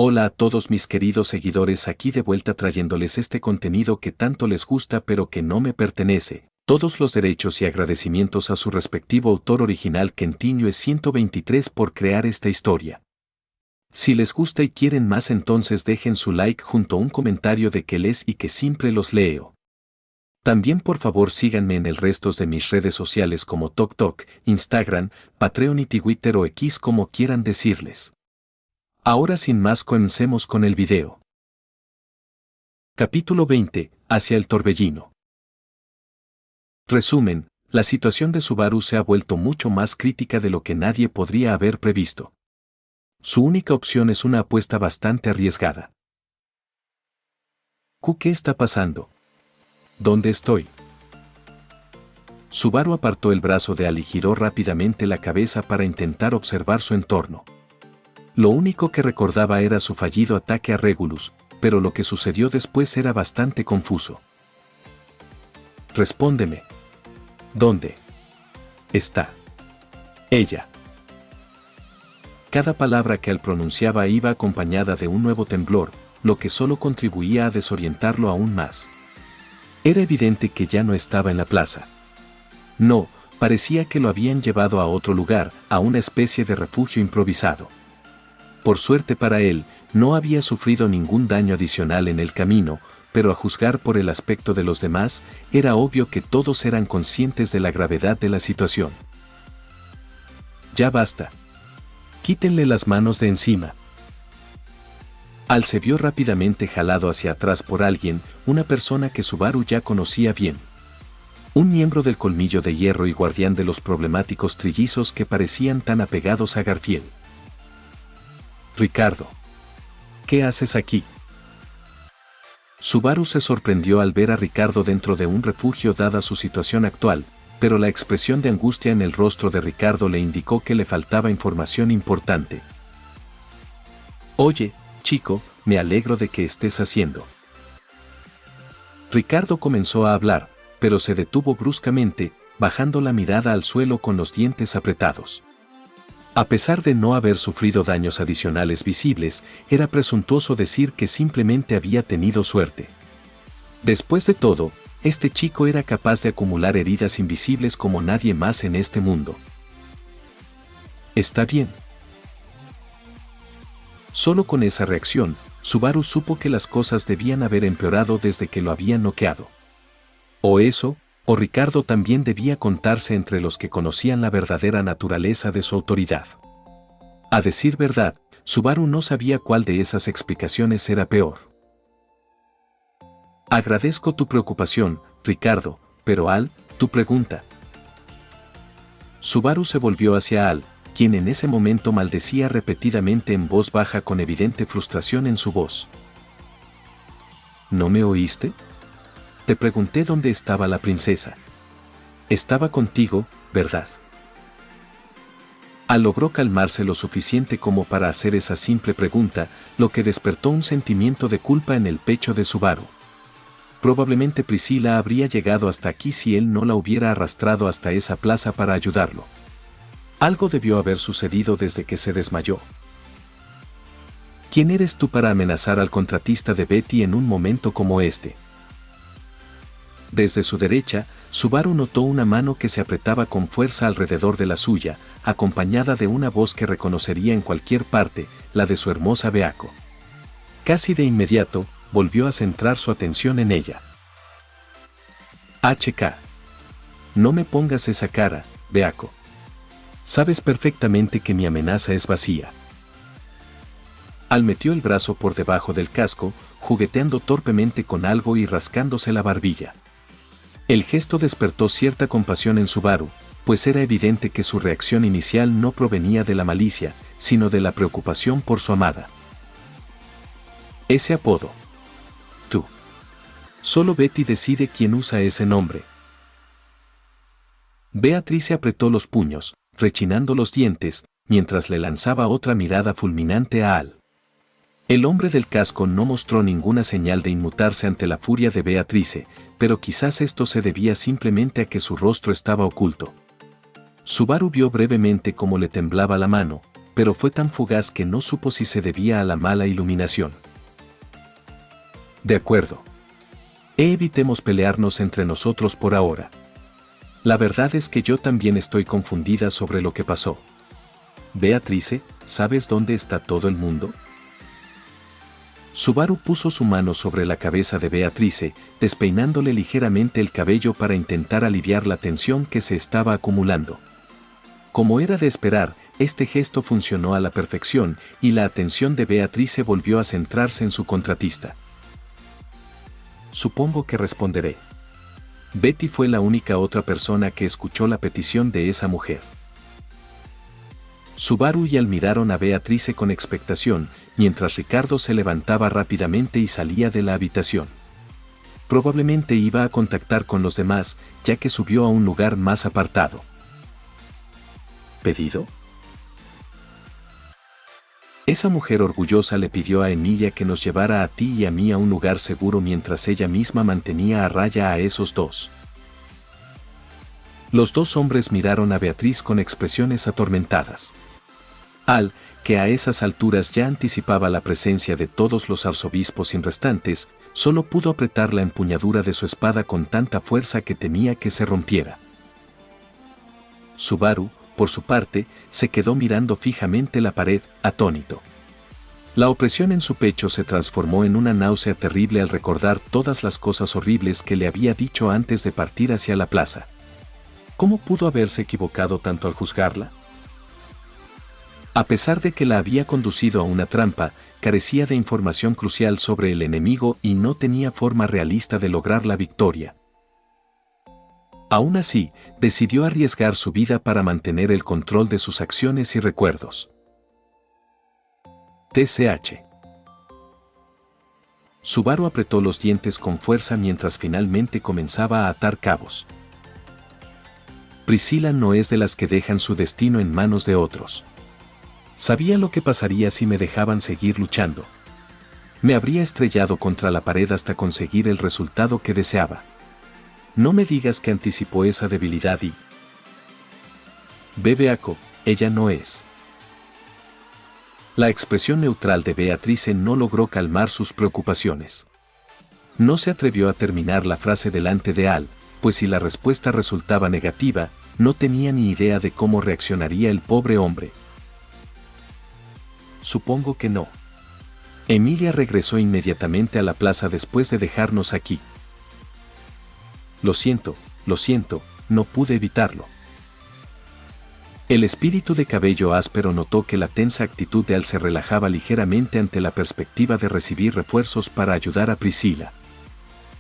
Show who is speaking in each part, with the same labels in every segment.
Speaker 1: Hola a todos mis queridos seguidores, aquí de vuelta trayéndoles este contenido que tanto les gusta pero que no me pertenece. Todos los derechos y agradecimientos a su respectivo autor original Kentinho 123 por crear esta historia. Si les gusta y quieren más, entonces dejen su like junto a un comentario de que les y que siempre los leo. También por favor síganme en el resto de mis redes sociales como TikTok, Instagram, Patreon y Twitter o X, como quieran decirles. Ahora sin más, comencemos con el video. Capítulo 20. Hacia el torbellino. Resumen: la situación de Subaru se ha vuelto mucho más crítica de lo que nadie podría haber previsto. Su única opción es una apuesta bastante arriesgada. ¿Qué está pasando? ¿Dónde estoy? Subaru apartó el brazo de Al y giró rápidamente la cabeza para intentar observar su entorno. Lo único que recordaba era su fallido ataque a Regulus, pero lo que sucedió después era bastante confuso. Respóndeme. ¿Dónde está ella? Cada palabra que Al pronunciaba iba acompañada de un nuevo temblor, lo que solo contribuía a desorientarlo aún más. Era evidente que ya no estaba en la plaza. No, parecía que lo habían llevado a otro lugar, a una especie de refugio improvisado. Por suerte para él, no había sufrido ningún daño adicional en el camino, pero a juzgar por el aspecto de los demás, era obvio que todos eran conscientes de la gravedad de la situación. Ya basta. Quítenle las manos de encima. Al se vio rápidamente jalado hacia atrás por alguien, una persona que Subaru ya conocía bien. Un miembro del Colmillo de Hierro y guardián de los problemáticos trillizos que parecían tan apegados a Garfield. Ricardo. ¿Qué haces aquí? Subaru se sorprendió al ver a Ricardo dentro de un refugio dada su situación actual, pero la expresión de angustia en el rostro de Ricardo le indicó que le faltaba información importante. Oye, chico, me alegro de que estés haciendo. Ricardo comenzó a hablar, pero se detuvo bruscamente, bajando la mirada al suelo con los dientes apretados. A pesar de no haber sufrido daños adicionales visibles, era presuntuoso decir que simplemente había tenido suerte. Después de todo, este chico era capaz de acumular heridas invisibles como nadie más en este mundo. ¿Está bien? Solo con esa reacción, Subaru supo que las cosas debían haber empeorado desde que lo habían noqueado. O eso, o Ricardo también debía contarse entre los que conocían la verdadera naturaleza de su autoridad. A decir verdad, Subaru no sabía cuál de esas explicaciones era peor. Agradezco tu preocupación, Ricardo, pero Al, tu pregunta. Subaru se volvió hacia Al, quien en ese momento maldecía repetidamente en voz baja con evidente frustración en su voz. ¿No me oíste? Te pregunté dónde estaba la princesa. Estaba contigo, ¿verdad? Al logró calmarse lo suficiente como para hacer esa simple pregunta, lo que despertó un sentimiento de culpa en el pecho de Subaru. Probablemente Priscila habría llegado hasta aquí si él no la hubiera arrastrado hasta esa plaza para ayudarlo. Algo debió haber sucedido desde que se desmayó. ¿Quién eres tú para amenazar al contratista de Betty en un momento como este? Desde su derecha, Subaru notó una mano que se apretaba con fuerza alrededor de la suya, acompañada de una voz que reconocería en cualquier parte, la de su hermosa Beako. Casi de inmediato, volvió a centrar su atención en ella. HK. No me pongas esa cara, Beako. Sabes perfectamente que mi amenaza es vacía. Al metió el brazo por debajo del casco, jugueteando torpemente con algo y rascándose la barbilla. El gesto despertó cierta compasión en Subaru, pues era evidente que su reacción inicial no provenía de la malicia, sino de la preocupación por su amada. Ese apodo. Tú. Solo Betty decide quién usa ese nombre. Beatrice apretó los puños, rechinando los dientes, mientras le lanzaba otra mirada fulminante a Al. El hombre del casco no mostró ninguna señal de inmutarse ante la furia de Beatrice, pero quizás esto se debía simplemente a que su rostro estaba oculto. Subaru vio brevemente cómo le temblaba la mano, pero fue tan fugaz que no supo si se debía a la mala iluminación. De acuerdo. Evitemos pelearnos entre nosotros por ahora. La verdad es que yo también estoy confundida sobre lo que pasó. Beatrice, ¿sabes dónde está todo el mundo? Subaru puso su mano sobre la cabeza de Beatrice, despeinándole ligeramente el cabello para intentar aliviar la tensión que se estaba acumulando. Como era de esperar, este gesto funcionó a la perfección y la atención de Beatrice volvió a centrarse en su contratista. Supongo que responderé. Betty fue la única otra persona que escuchó la petición de esa mujer. Subaru y Al miraron a Beatrice con expectación, mientras Ricardo se levantaba rápidamente y salía de la habitación. Probablemente iba a contactar con los demás, ya que subió a un lugar más apartado. ¿Pedido? Esa mujer orgullosa le pidió a Emilia que nos llevara a ti y a mí a un lugar seguro mientras ella misma mantenía a raya a esos dos. Los dos hombres miraron a Beatriz con expresiones atormentadas. Al, que a esas alturas ya anticipaba la presencia de todos los arzobispos restantes, solo pudo apretar la empuñadura de su espada con tanta fuerza que temía que se rompiera. Subaru, por su parte, se quedó mirando fijamente la pared, atónito. La opresión en su pecho se transformó en una náusea terrible al recordar todas las cosas horribles que le había dicho antes de partir hacia la plaza. ¿Cómo pudo haberse equivocado tanto al juzgarla? A pesar de que la había conducido a una trampa, carecía de información crucial sobre el enemigo y no tenía forma realista de lograr la victoria. Aún así, decidió arriesgar su vida para mantener el control de sus acciones y recuerdos. TCH. Subaru apretó los dientes con fuerza mientras finalmente comenzaba a atar cabos. Priscila no es de las que dejan su destino en manos de otros. Sabía lo que pasaría si me dejaban seguir luchando. Me habría estrellado contra la pared hasta conseguir el resultado que deseaba. No me digas que anticipó esa debilidad y... Bebeaco, ella no es. La expresión neutral de Beatrice no logró calmar sus preocupaciones. No se atrevió a terminar la frase delante de Al, pues si la respuesta resultaba negativa, no tenía ni idea de cómo reaccionaría el pobre hombre. Supongo que no. Emilia regresó inmediatamente a la plaza después de dejarnos aquí. Lo siento, no pude evitarlo. El espíritu de cabello áspero notó que la tensa actitud de Al se relajaba ligeramente ante la perspectiva de recibir refuerzos para ayudar a Priscila.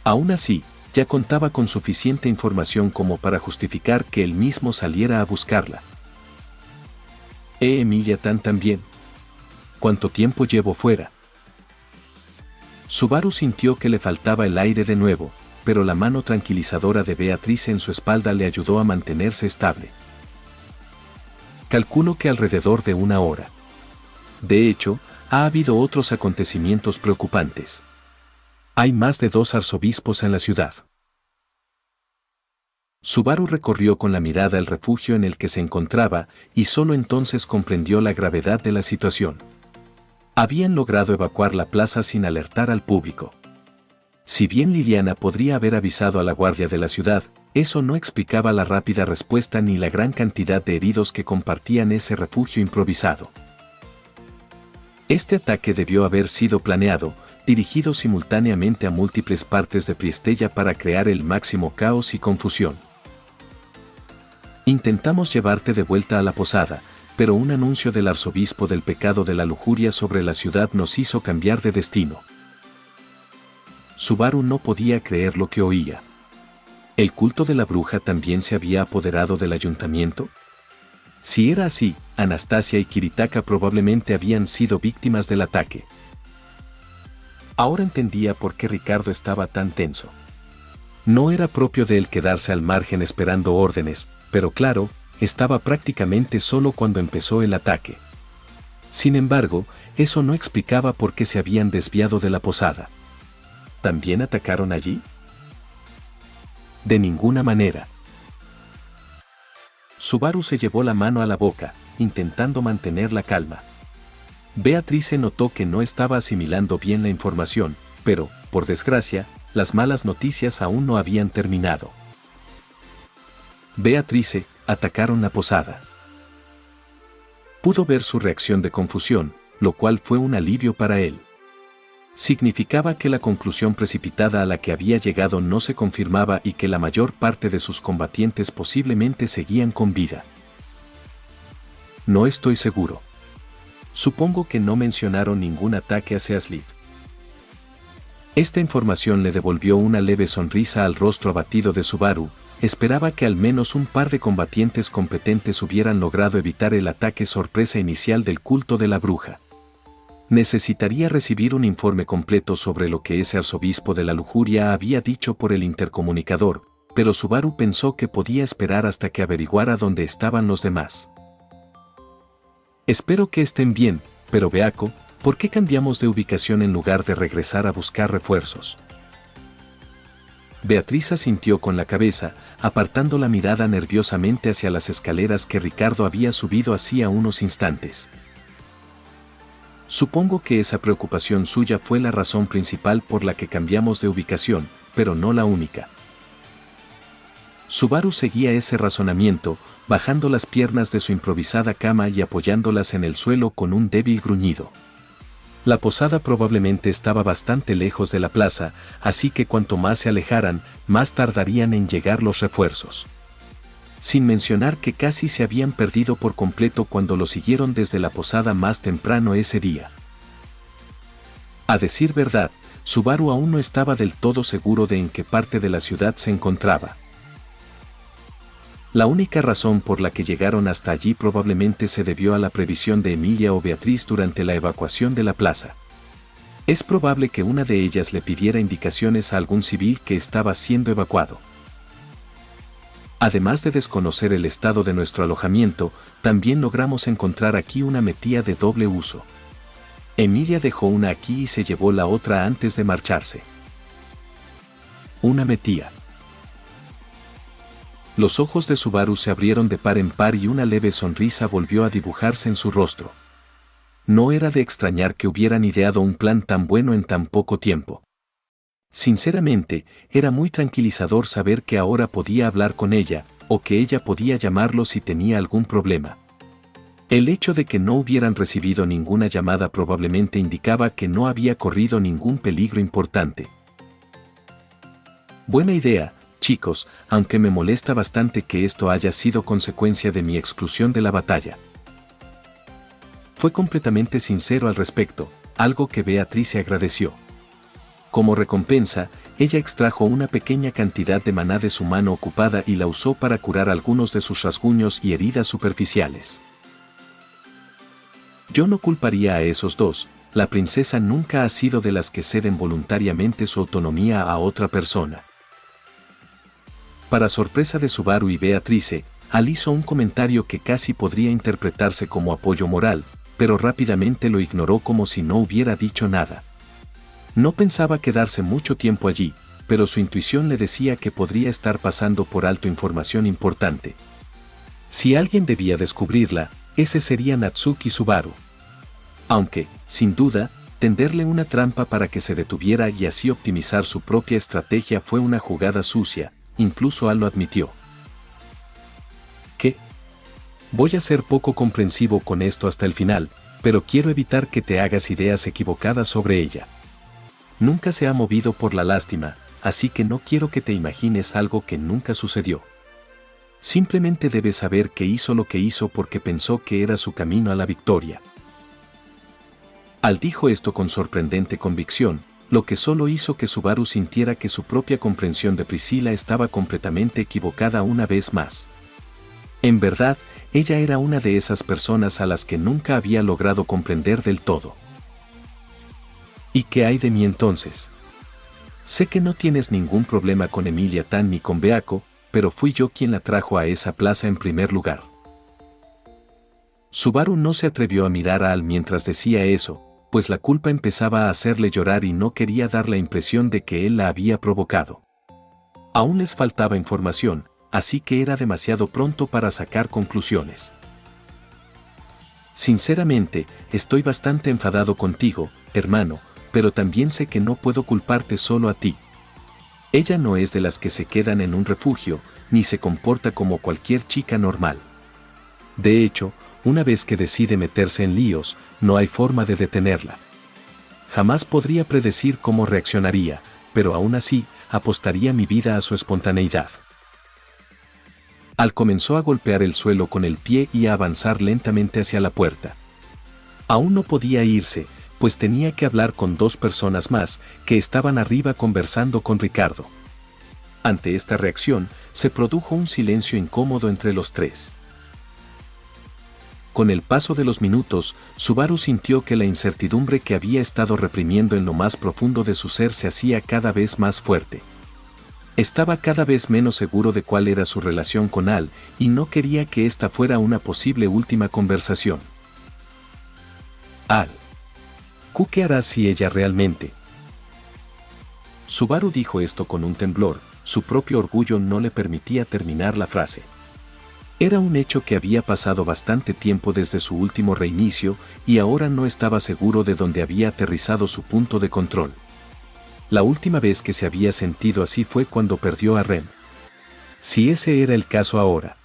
Speaker 1: Aún así, ya contaba con suficiente información como para justificar que él mismo saliera a buscarla. Emilia también. ¿Cuánto tiempo llevo fuera? Subaru sintió que le faltaba el aire de nuevo, pero la mano tranquilizadora de Beatriz en su espalda le ayudó a mantenerse estable. Calculo que alrededor de 1 hora. De hecho, ha habido otros acontecimientos preocupantes. Hay más de 2 arzobispos en la ciudad. Subaru recorrió con la mirada el refugio en el que se encontraba y solo entonces comprendió la gravedad de la situación. Habían logrado evacuar la plaza sin alertar al público. Si bien Liliana podría haber avisado a la guardia de la ciudad, eso no explicaba la rápida respuesta ni la gran cantidad de heridos que compartían ese refugio improvisado. Este ataque debió haber sido planeado, dirigido simultáneamente a múltiples partes de Priestella para crear el máximo caos y confusión. Intentamos llevarte de vuelta a la posada, pero un anuncio del arzobispo del pecado de la lujuria sobre la ciudad nos hizo cambiar de destino. Subaru no podía creer lo que oía. ¿El culto de la bruja también se había apoderado del ayuntamiento? Si era así, Anastasia y Kiritaka probablemente habían sido víctimas del ataque. Ahora entendía por qué Ricardo estaba tan tenso. No era propio de él quedarse al margen esperando órdenes, pero claro, estaba prácticamente solo cuando empezó el ataque. Sin embargo, eso no explicaba por qué se habían desviado de la posada. ¿También atacaron allí? De ninguna manera. Subaru se llevó la mano a la boca, intentando mantener la calma. Beatrice notó que no estaba asimilando bien la información, pero, por desgracia, las malas noticias aún no habían terminado. Beatrice, atacaron la posada. Pudo ver su reacción de confusión, lo cual fue un alivio para él. Significaba que la conclusión precipitada a la que había llegado no se confirmaba y que la mayor parte de sus combatientes posiblemente seguían con vida. No estoy seguro. Supongo que no mencionaron ningún ataque a Seasley. Esta información le devolvió una leve sonrisa al rostro abatido de Subaru. Esperaba que al menos un par de combatientes competentes hubieran logrado evitar el ataque sorpresa inicial del culto de la bruja. Necesitaría recibir un informe completo sobre lo que ese arzobispo de la lujuria había dicho por el intercomunicador, pero Subaru pensó que podía esperar hasta que averiguara dónde estaban los demás. Espero que estén bien, pero Beaco, ¿por qué cambiamos de ubicación en lugar de regresar a buscar refuerzos? Beatriz asintió con la cabeza, apartando la mirada nerviosamente hacia las escaleras que Ricardo había subido hacía unos instantes. Supongo que esa preocupación suya fue la razón principal por la que cambiamos de ubicación, pero no la única. Subaru seguía ese razonamiento, bajando las piernas de su improvisada cama y apoyándolas en el suelo con un débil gruñido. La posada probablemente estaba bastante lejos de la plaza, así que cuanto más se alejaran, más tardarían en llegar los refuerzos. Sin mencionar que casi se habían perdido por completo cuando lo siguieron desde la posada más temprano ese día. A decir verdad, Subaru aún no estaba del todo seguro de en qué parte de la ciudad se encontraba. La única razón por la que llegaron hasta allí probablemente se debió a la previsión de Emilia o Beatriz durante la evacuación de la plaza. Es probable que una de ellas le pidiera indicaciones a algún civil que estaba siendo evacuado. Además de desconocer el estado de nuestro alojamiento, también logramos encontrar aquí una metía de doble uso. Emilia dejó una aquí y se llevó la otra antes de marcharse. Una metía. Los ojos de Subaru se abrieron de par en par y una leve sonrisa volvió a dibujarse en su rostro. No era de extrañar que hubieran ideado un plan tan bueno en tan poco tiempo. Sinceramente, era muy tranquilizador saber que ahora podía hablar con ella, o que ella podía llamarlo si tenía algún problema. El hecho de que no hubieran recibido ninguna llamada probablemente indicaba que no había corrido ningún peligro importante. Buena idea, chicos, aunque me molesta bastante que esto haya sido consecuencia de mi exclusión de la batalla. Fue completamente sincero al respecto, algo que Beatriz se agradeció. Como recompensa, ella extrajo una pequeña cantidad de maná de su mano ocupada y la usó para curar algunos de sus rasguños y heridas superficiales. Yo no culparía a esos dos, la princesa nunca ha sido de las que ceden voluntariamente su autonomía a otra persona. Para sorpresa de Subaru y Beatrice, Al hizo un comentario que casi podría interpretarse como apoyo moral, pero rápidamente lo ignoró como si no hubiera dicho nada. No pensaba quedarse mucho tiempo allí, pero su intuición le decía que podría estar pasando por alto información importante. Si alguien debía descubrirla, ese sería Natsuki Subaru. Aunque, sin duda, tenderle una trampa para que se detuviera y así optimizar su propia estrategia fue una jugada sucia, incluso Al lo admitió. ¿Qué? Voy a ser poco comprensivo con esto hasta el final, pero quiero evitar que te hagas ideas equivocadas sobre ella. Nunca se ha movido por la lástima, así que no quiero que te imagines algo que nunca sucedió. Simplemente debes saber que hizo lo que hizo porque pensó que era su camino a la victoria. Al dijo esto con sorprendente convicción, lo que solo hizo que Subaru sintiera que su propia comprensión de Priscila estaba completamente equivocada una vez más. En verdad, ella era una de esas personas a las que nunca había logrado comprender del todo. ¿Y qué hay de mí entonces? Sé que no tienes ningún problema con Emilia Tan ni con Beaco, pero fui yo quien la trajo a esa plaza en primer lugar. Subaru no se atrevió a mirar a Al mientras decía eso, pues la culpa empezaba a hacerle llorar y no quería dar la impresión de que él la había provocado. Aún les faltaba información, así que era demasiado pronto para sacar conclusiones. Sinceramente, estoy bastante enfadado contigo, hermano, pero también sé que no puedo culparte solo a ti. Ella no es de las que se quedan en un refugio, ni se comporta como cualquier chica normal. De hecho, una vez que decide meterse en líos, no hay forma de detenerla. Jamás podría predecir cómo reaccionaría, pero aún así, apostaría mi vida a su espontaneidad. Al comenzó a golpear el suelo con el pie y a avanzar lentamente hacia la puerta. Aún no podía irse, pues tenía que hablar con 2 personas más que estaban arriba conversando con Ricardo. Ante esta reacción, se produjo un silencio incómodo entre los 3. Con el paso de los minutos, Subaru sintió que la incertidumbre que había estado reprimiendo en lo más profundo de su ser se hacía cada vez más fuerte. Estaba cada vez menos seguro de cuál era su relación con Al y no quería que esta fuera una posible última conversación. Al. ¿Qué harás si ella realmente? Subaru dijo esto con un temblor, su propio orgullo no le permitía terminar la frase. Era un hecho que había pasado bastante tiempo desde su último reinicio y ahora no estaba seguro de dónde había aterrizado su punto de control. La última vez que se había sentido así fue cuando perdió a Rem. Si ese era el caso ahora.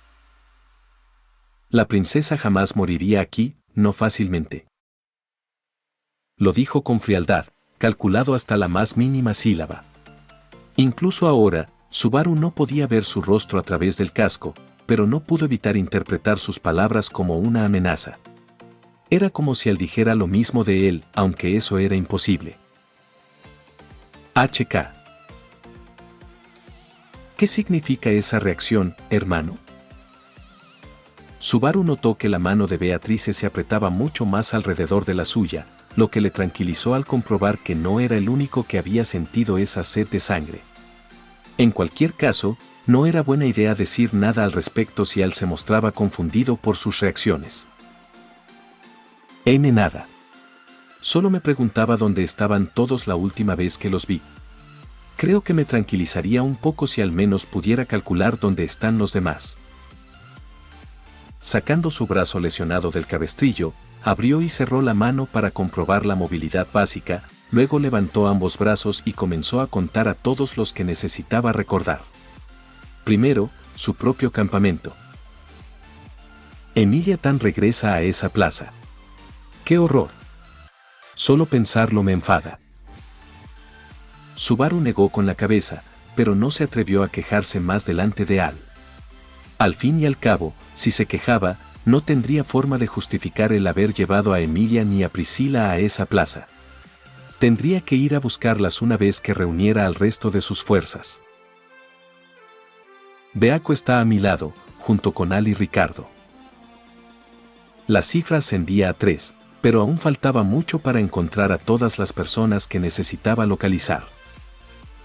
Speaker 1: La princesa jamás moriría aquí, no fácilmente. Lo dijo con frialdad, calculado hasta la más mínima sílaba. Incluso ahora, Subaru no podía ver su rostro a través del casco, pero no pudo evitar interpretar sus palabras como una amenaza. Era como si él dijera lo mismo de él, aunque eso era imposible. HK. ¿Qué significa esa reacción, hermano? Subaru notó que la mano de Beatrice se apretaba mucho más alrededor de la suya, lo que le tranquilizó al comprobar que no era el único que había sentido esa sed de sangre. En cualquier caso, no era buena idea decir nada al respecto si Al se mostraba confundido por sus reacciones. Nada. Solo me preguntaba dónde estaban todos la última vez que los vi. Creo que me tranquilizaría un poco si al menos pudiera calcular dónde están los demás. Sacando su brazo lesionado del cabestrillo, abrió y cerró la mano para comprobar la movilidad básica, luego levantó ambos brazos y comenzó a contar a todos los que necesitaba recordar. Primero, su propio campamento. Emilia Tan regresa a esa plaza. ¡Qué horror! Solo pensarlo me enfada. Subaru negó con la cabeza, pero no se atrevió a quejarse más delante de Al. Al fin y al cabo, si se quejaba, no tendría forma de justificar el haber llevado a Emilia ni a Priscila a esa plaza. Tendría que ir a buscarlas una vez que reuniera al resto de sus fuerzas. Beako está a mi lado, junto con Al y Ricardo. La cifra ascendía a 3, pero aún faltaba mucho para encontrar a todas las personas que necesitaba localizar.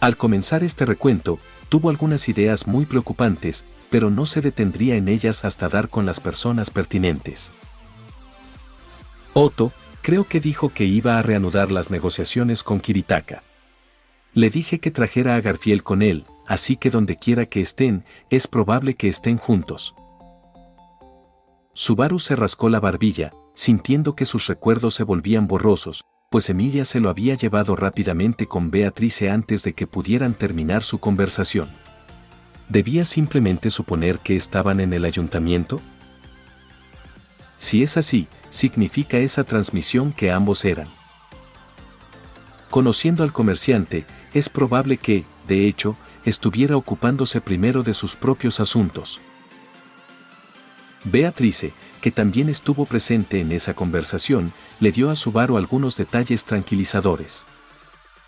Speaker 1: Al comenzar este recuento, tuvo algunas ideas muy preocupantes, pero no se detendría en ellas hasta dar con las personas pertinentes. Otto, creo que dijo que iba a reanudar las negociaciones con Kiritaka. Le dije que trajera a Garfield con él, así que donde quiera que estén, es probable que estén juntos. Subaru se rascó la barbilla, sintiendo que sus recuerdos se volvían borrosos, pues Emilia se lo había llevado rápidamente con Beatrice antes de que pudieran terminar su conversación. ¿Debía simplemente suponer que estaban en el ayuntamiento? Si es así, significa esa transmisión que ambos eran. Conociendo al comerciante, es probable que, de hecho, estuviera ocupándose primero de sus propios asuntos. Beatrice, que también estuvo presente en esa conversación, le dio a Subaru algunos detalles tranquilizadores.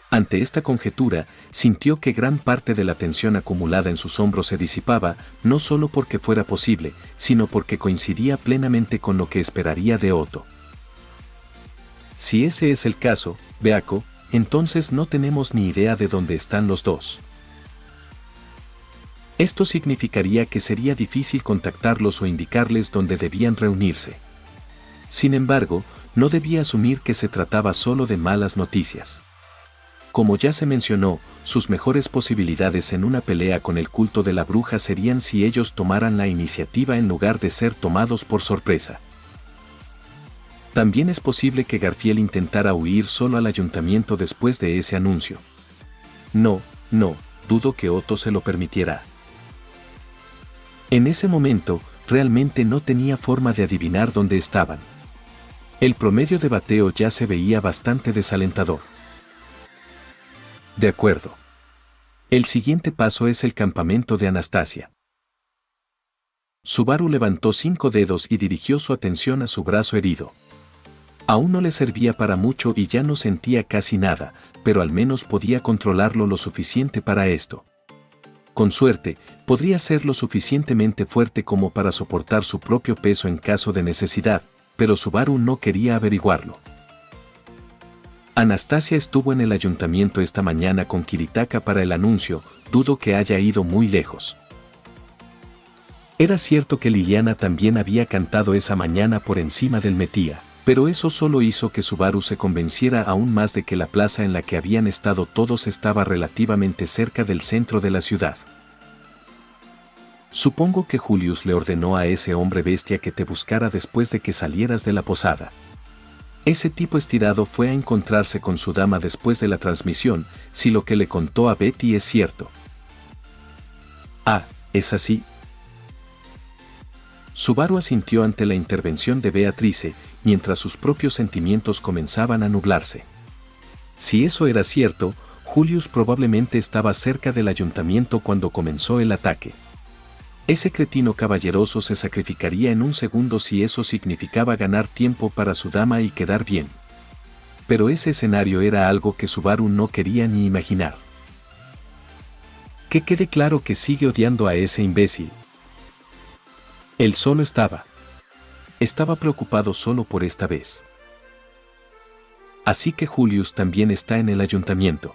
Speaker 1: Ante esta conjetura, sintió que gran parte de la tensión acumulada en sus hombros se disipaba, no solo porque fuera posible, sino porque coincidía plenamente con lo que esperaría de Otto. Si ese es el caso, Beako, entonces no tenemos ni idea de dónde están los dos. Esto significaría que sería difícil contactarlos o indicarles dónde debían reunirse. Sin embargo, no debía asumir que se trataba solo de malas noticias. Como ya se mencionó, sus mejores posibilidades en una pelea con el culto de la bruja serían si ellos tomaran la iniciativa en lugar de ser tomados por sorpresa. También es posible que Garfield intentara huir solo al ayuntamiento después de ese anuncio. No, dudo que Otto se lo permitiera. En ese momento, realmente no tenía forma de adivinar dónde estaban. El promedio de bateo ya se veía bastante desalentador. De acuerdo. El siguiente paso es el campamento de Anastasia. Subaru levantó 5 dedos y dirigió su atención a su brazo herido. Aún no le servía para mucho y ya no sentía casi nada, pero al menos podía controlarlo lo suficiente para esto. Con suerte, podría ser lo suficientemente fuerte como para soportar su propio peso en caso de necesidad, pero Subaru no quería averiguarlo. Anastasia estuvo en el ayuntamiento esta mañana con Kiritaka para el anuncio, dudo que haya ido muy lejos. Era cierto que Liliana también había cantado esa mañana por encima del Metía, pero eso solo hizo que Subaru se convenciera aún más de que la plaza en la que habían estado todos estaba relativamente cerca del centro de la ciudad. Supongo que Julius le ordenó a ese hombre bestia que te buscara después de que salieras de la posada. Ese tipo estirado fue a encontrarse con su dama después de la transmisión, si lo que le contó a Betty es cierto. Ah, ¿es así? Subaru asintió ante la intervención de Beatrice, mientras sus propios sentimientos comenzaban a nublarse. Si eso era cierto, Julius probablemente estaba cerca del ayuntamiento cuando comenzó el ataque. Ese cretino caballeroso se sacrificaría en un segundo si eso significaba ganar tiempo para su dama y quedar bien. Pero ese escenario era algo que Subaru no quería ni imaginar. Que quede claro que sigue odiando a ese imbécil. Él solo estaba preocupado solo por esta vez. Así que Julius también está en el ayuntamiento.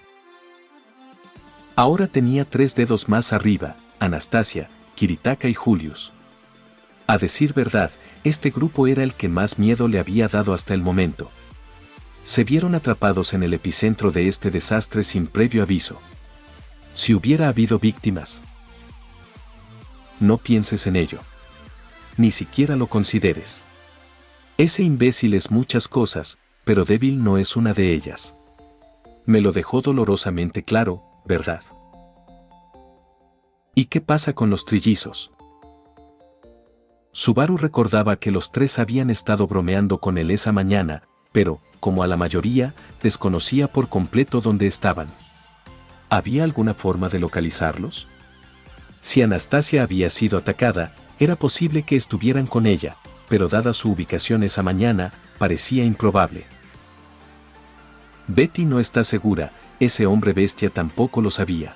Speaker 1: Ahora tenía 3 dedos más arriba, Anastasia, Kiritaka y Julius. A decir verdad, este grupo era el que más miedo le había dado hasta el momento. Se vieron atrapados en el epicentro de este desastre sin previo aviso. Si hubiera habido víctimas. No pienses en ello. Ni siquiera lo consideres. Ese imbécil es muchas cosas, pero débil no es una de ellas. Me lo dejó dolorosamente claro, ¿verdad? ¿Y qué pasa con los trillizos? Subaru recordaba que los 3 habían estado bromeando con él esa mañana, pero, como a la mayoría, desconocía por completo dónde estaban. ¿Había alguna forma de localizarlos? Si Anastasia había sido atacada, era posible que estuvieran con ella, pero dada su ubicación esa mañana, parecía improbable. Betty no está segura, ese hombre bestia tampoco lo sabía.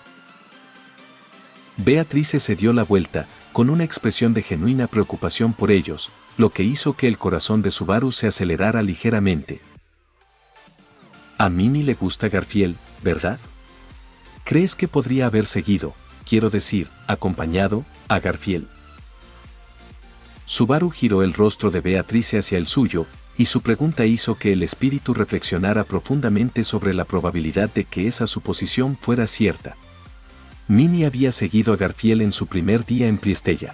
Speaker 1: Beatrice se dio la vuelta, con una expresión de genuina preocupación por ellos, lo que hizo que el corazón de Subaru se acelerara ligeramente. A Minnie le gusta Garfield, ¿verdad? ¿Crees que podría haber seguido, quiero decir, acompañado, a Garfield? Subaru giró el rostro de Beatrice hacia el suyo, y su pregunta hizo que el espíritu reflexionara profundamente sobre la probabilidad de que esa suposición fuera cierta. Minnie había seguido a Garfield en su primer día en Priestella.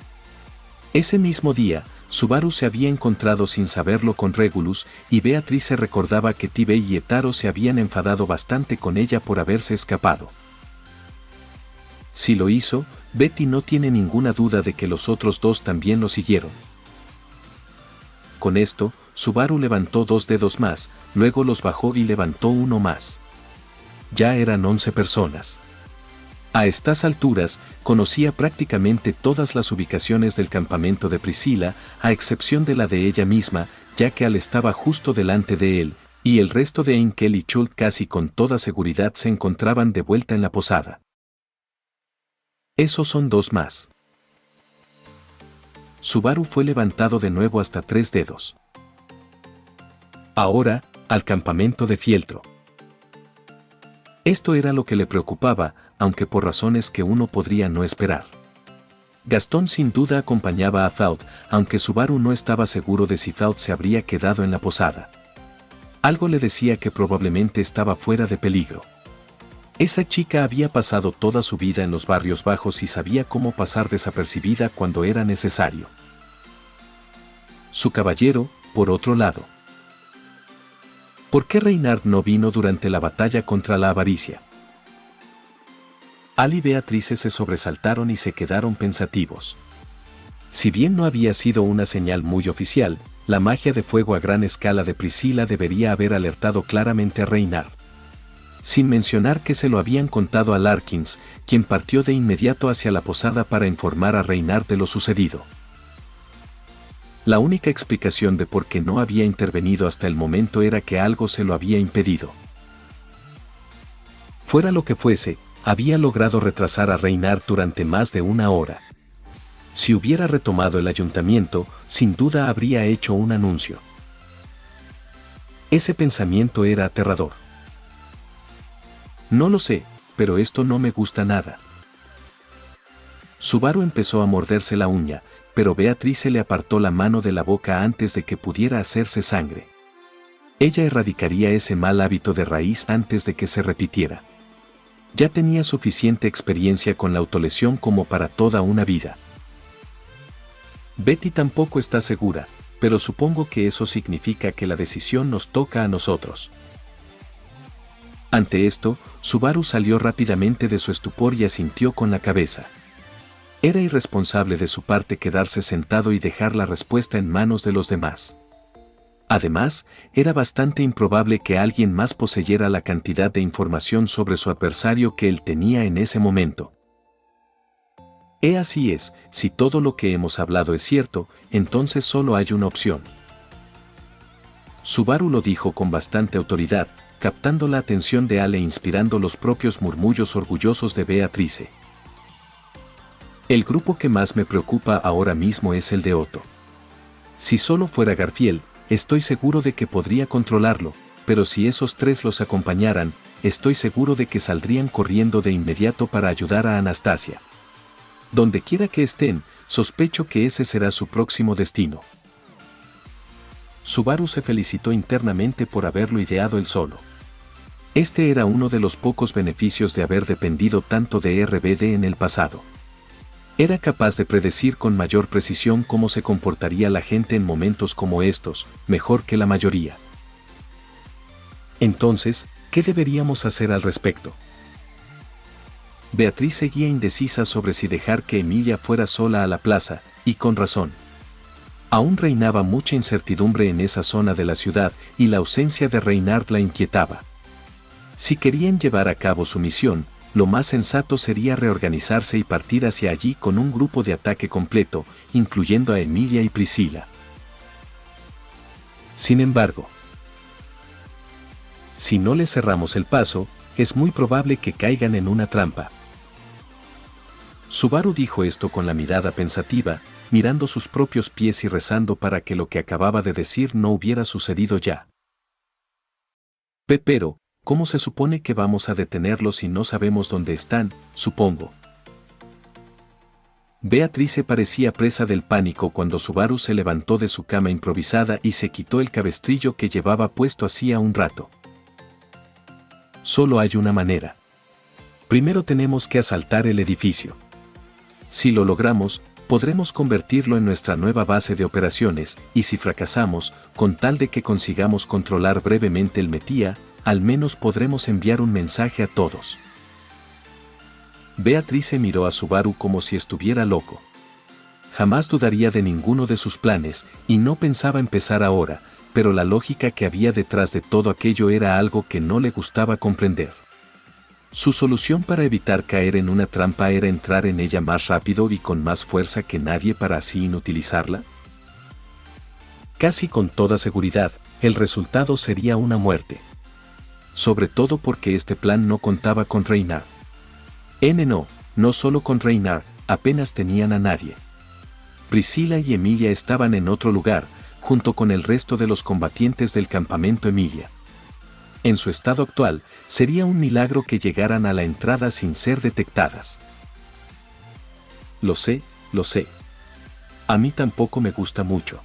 Speaker 1: Ese mismo día, Subaru se había encontrado sin saberlo con Regulus, y Beatrice recordaba que Tibey y Etaro se habían enfadado bastante con ella por haberse escapado. Si lo hizo, Betty no tiene ninguna duda de que los otros 2 también lo siguieron. Con esto, Subaru levantó 2 dedos más, luego los bajó y levantó uno más. Ya eran 11 personas. A estas alturas, conocía prácticamente todas las ubicaciones del campamento de Priscilla, a excepción de la de ella misma, ya que Al estaba justo delante de él, y el resto de Enkel y Chult casi con toda seguridad se encontraban de vuelta en la posada. Esos son 2 más. Subaru fue levantado de nuevo hasta 3 dedos. Ahora, al campamento de fieltro. Esto era lo que le preocupaba, aunque por razones que uno podría no esperar. Gastón sin duda acompañaba a Faud, aunque Subaru no estaba seguro de si Faud se habría quedado en la posada. Algo le decía que probablemente estaba fuera de peligro. Esa chica había pasado toda su vida en los barrios bajos y sabía cómo pasar desapercibida cuando era necesario. Su caballero, por otro lado. ¿Por qué Reynard no vino durante la batalla contra la avaricia? Al y Beatrice se sobresaltaron y se quedaron pensativos. Si bien no había sido una señal muy oficial, la magia de fuego a gran escala de Priscilla debería haber alertado claramente a Reynard. Sin mencionar que se lo habían contado a Larkins, quien partió de inmediato hacia la posada para informar a Reynard de lo sucedido. La única explicación de por qué no había intervenido hasta el momento era que algo se lo había impedido. Fuera lo que fuese, había logrado retrasar a Reynard durante más de una hora. Si hubiera retomado el ayuntamiento, sin duda habría hecho un anuncio. Ese pensamiento era aterrador. No lo sé, pero esto no me gusta nada. Subaru empezó a morderse la uña, pero Beatrice le apartó la mano de la boca antes de que pudiera hacerse sangre. Ella erradicaría ese mal hábito de raíz antes de que se repitiera. Ya tenía suficiente experiencia con la autolesión como para toda una vida. Betty tampoco está segura, pero supongo que eso significa que la decisión nos toca a nosotros. Ante esto, Subaru salió rápidamente de su estupor y asintió con la cabeza. Era irresponsable de su parte quedarse sentado y dejar la respuesta en manos de los demás. Además, era bastante improbable que alguien más poseyera la cantidad de información sobre su adversario que él tenía en ese momento. Así es, si todo lo que hemos hablado es cierto, entonces solo hay una opción. Subaru lo dijo con bastante autoridad, captando la atención de Ale e inspirando los propios murmullos orgullosos de Beatrice. El grupo que más me preocupa ahora mismo es el de Otto. Si solo fuera Garfield, estoy seguro de que podría controlarlo, pero si esos tres los acompañaran, estoy seguro de que saldrían corriendo de inmediato para ayudar a Anastasia. Donde quiera que estén, sospecho que ese será su próximo destino. Subaru se felicitó internamente por haberlo ideado él solo. Este era uno de los pocos beneficios de haber dependido tanto de RBD en el pasado. Era capaz de predecir con mayor precisión cómo se comportaría la gente en momentos como estos, mejor que la mayoría. Entonces, ¿qué deberíamos hacer al respecto? Beatriz seguía indecisa sobre si dejar que Emilia fuera sola a la plaza, y con razón. Aún reinaba mucha incertidumbre en esa zona de la ciudad, y la ausencia de Reynard la inquietaba. Si querían llevar a cabo su misión, lo más sensato sería reorganizarse y partir hacia allí con un grupo de ataque completo, incluyendo a Emilia y Priscilla. Sin embargo, si no les cerramos el paso, es muy probable que caigan en una trampa. Subaru dijo esto con la mirada pensativa, mirando sus propios pies y rezando para que lo que acababa de decir no hubiera sucedido ya. Pero, ¿cómo se supone que vamos a detenerlos si no sabemos dónde están, supongo? Beatrice parecía presa del pánico cuando Subaru se levantó de su cama improvisada y se quitó el cabestrillo que llevaba puesto hacía un rato. Solo hay una manera. Primero tenemos que asaltar el edificio. Si lo logramos, podremos convertirlo en nuestra nueva base de operaciones, y si fracasamos, con tal de que consigamos controlar brevemente el Metía, al menos podremos enviar un mensaje a todos. Beatrice miró a Subaru como si estuviera loco. Jamás dudaría de ninguno de sus planes, y no pensaba empezar ahora, pero la lógica que había detrás de todo aquello era algo que no le gustaba comprender. Su solución para evitar caer en una trampa era entrar en ella más rápido y con más fuerza que nadie para así inutilizarla. Casi con toda seguridad, el resultado sería una muerte. Sobre todo porque este plan no contaba con Reynard. No solo con Reynard, apenas tenían a nadie. Priscilla y Emilia estaban en otro lugar, junto con el resto de los combatientes del campamento Emilia. En su estado actual, sería un milagro que llegaran a la entrada sin ser detectadas. Lo sé. A mí tampoco me gusta mucho.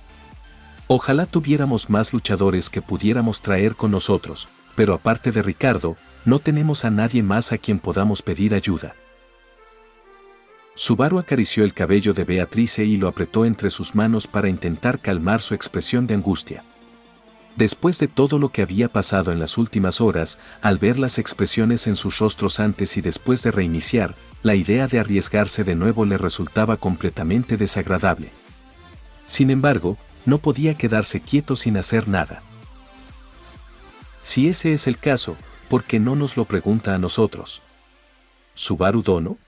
Speaker 1: Ojalá tuviéramos más luchadores que pudiéramos traer con nosotros, pero aparte de Ricardo, no tenemos a nadie más a quien podamos pedir ayuda. Subaru acarició el cabello de Beatrice y lo apretó entre sus manos para intentar calmar su expresión de angustia. Después de todo lo que había pasado en las últimas horas, al ver las expresiones en sus rostros antes y después de reiniciar, la idea de arriesgarse de nuevo le resultaba completamente desagradable. Sin embargo, no podía quedarse quieto sin hacer nada. Si ese es el caso, ¿por qué no nos lo pregunta a nosotros? ¿Subaru Dono?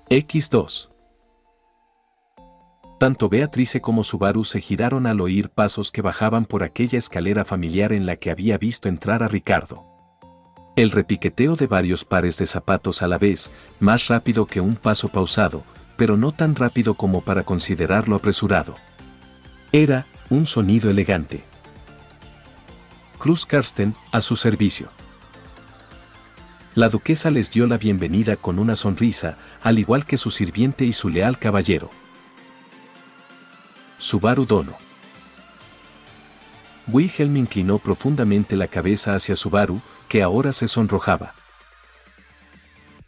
Speaker 1: X2. Tanto Beatrice como Subaru se giraron al oír pasos que bajaban por aquella escalera familiar en la que había visto entrar a Ricardo. El repiqueteo de varios pares de zapatos a la vez, más rápido que un paso pausado, pero no tan rápido como para considerarlo apresurado. Era un sonido elegante. Cruz Karsten, a su servicio. La duquesa les dio la bienvenida con una sonrisa, al igual que su sirviente y su leal caballero. Subaru Dono. Wilhelm inclinó profundamente la cabeza hacia Subaru, que ahora se sonrojaba.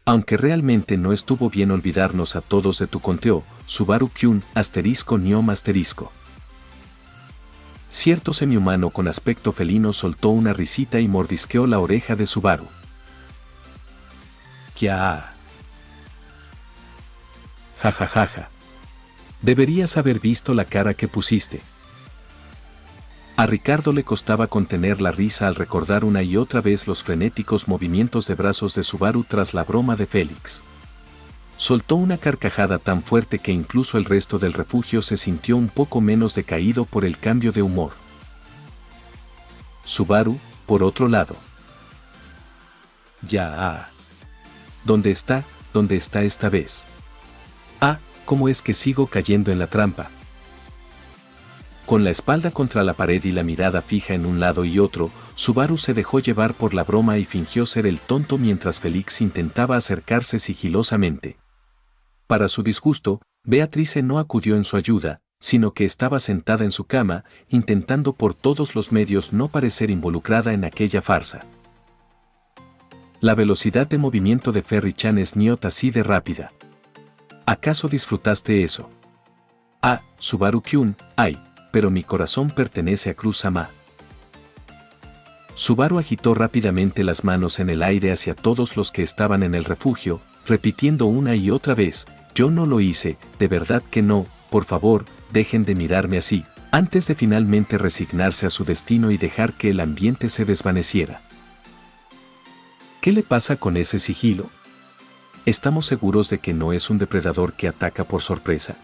Speaker 1: Aunque realmente no estuvo bien olvidarnos a todos de tu conteo, Subaru Kyun, *Niom *. Cierto semihumano con aspecto felino soltó una risita y mordisqueó la oreja de Subaru. ¡Kia! Ja ja ja ja. Deberías haber visto la cara que pusiste. A Ricardo le costaba contener la risa al recordar una y otra vez los frenéticos movimientos de brazos de Subaru tras la broma de Félix. Soltó una carcajada tan fuerte que incluso el resto del refugio se sintió un poco menos decaído por el cambio de humor. Subaru, por otro lado. Ya. ¿Dónde está esta vez? ¿Cómo es que sigo cayendo en la trampa? Con la espalda contra la pared y la mirada fija en un lado y otro, Subaru se dejó llevar por la broma y fingió ser el tonto mientras Félix intentaba acercarse sigilosamente. Para su disgusto, Beatrice no acudió en su ayuda, sino que estaba sentada en su cama, intentando por todos los medios no parecer involucrada en aquella farsa. La velocidad de movimiento de Ferry-chan es niet así de rápida. ¿Acaso disfrutaste eso? Subaru Kyun, pero mi corazón pertenece a Cruz-sama. Subaru agitó rápidamente las manos en el aire hacia todos los que estaban en el refugio, repitiendo una y otra vez, yo no lo hice, de verdad que no, por favor, dejen de mirarme así, antes de finalmente resignarse a su destino y dejar que el ambiente se desvaneciera. ¿Qué le pasa con ese sigilo? ¿Estamos seguros de que no es un depredador que ataca por sorpresa?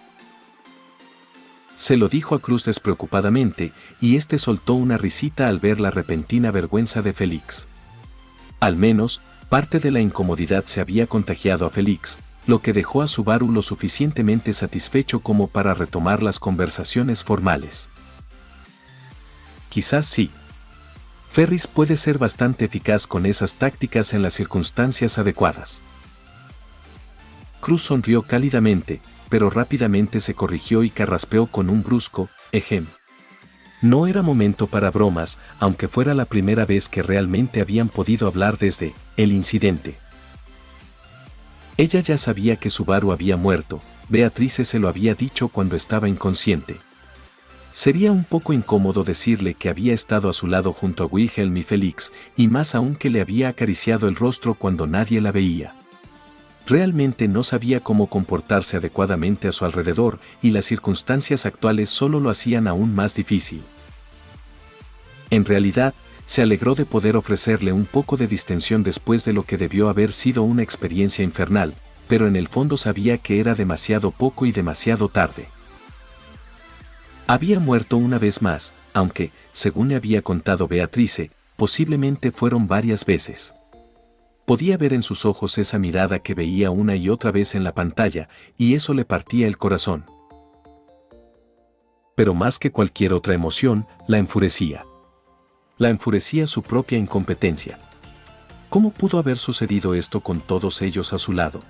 Speaker 1: Se lo dijo a Cruz despreocupadamente, y este soltó una risita al ver la repentina vergüenza de Félix. Al menos, parte de la incomodidad se había contagiado a Félix, lo que dejó a Subaru lo suficientemente satisfecho como para retomar las conversaciones formales. Quizás sí. Ferris puede ser bastante eficaz con esas tácticas en las circunstancias adecuadas. Cruz sonrió cálidamente, pero rápidamente se corrigió y carraspeó con un brusco, ejem. No era momento para bromas, aunque fuera la primera vez que realmente habían podido hablar desde el incidente. Ella ya sabía que Subaru había muerto, Beatrice se lo había dicho cuando estaba inconsciente. Sería un poco incómodo decirle que había estado a su lado junto a Wilhelm y Félix, y más aún que le había acariciado el rostro cuando nadie la veía. Realmente no sabía cómo comportarse adecuadamente a su alrededor, y las circunstancias actuales solo lo hacían aún más difícil. En realidad, se alegró de poder ofrecerle un poco de distensión después de lo que debió haber sido una experiencia infernal, pero en el fondo sabía que era demasiado poco y demasiado tarde. Había muerto una vez más, aunque, según le había contado Beatrice, posiblemente fueron varias veces. Podía ver en sus ojos esa mirada que veía una y otra vez en la pantalla, y eso le partía el corazón. Pero más que cualquier otra emoción, la enfurecía. La enfurecía su propia incompetencia. ¿Cómo pudo haber sucedido esto con todos ellos a su lado?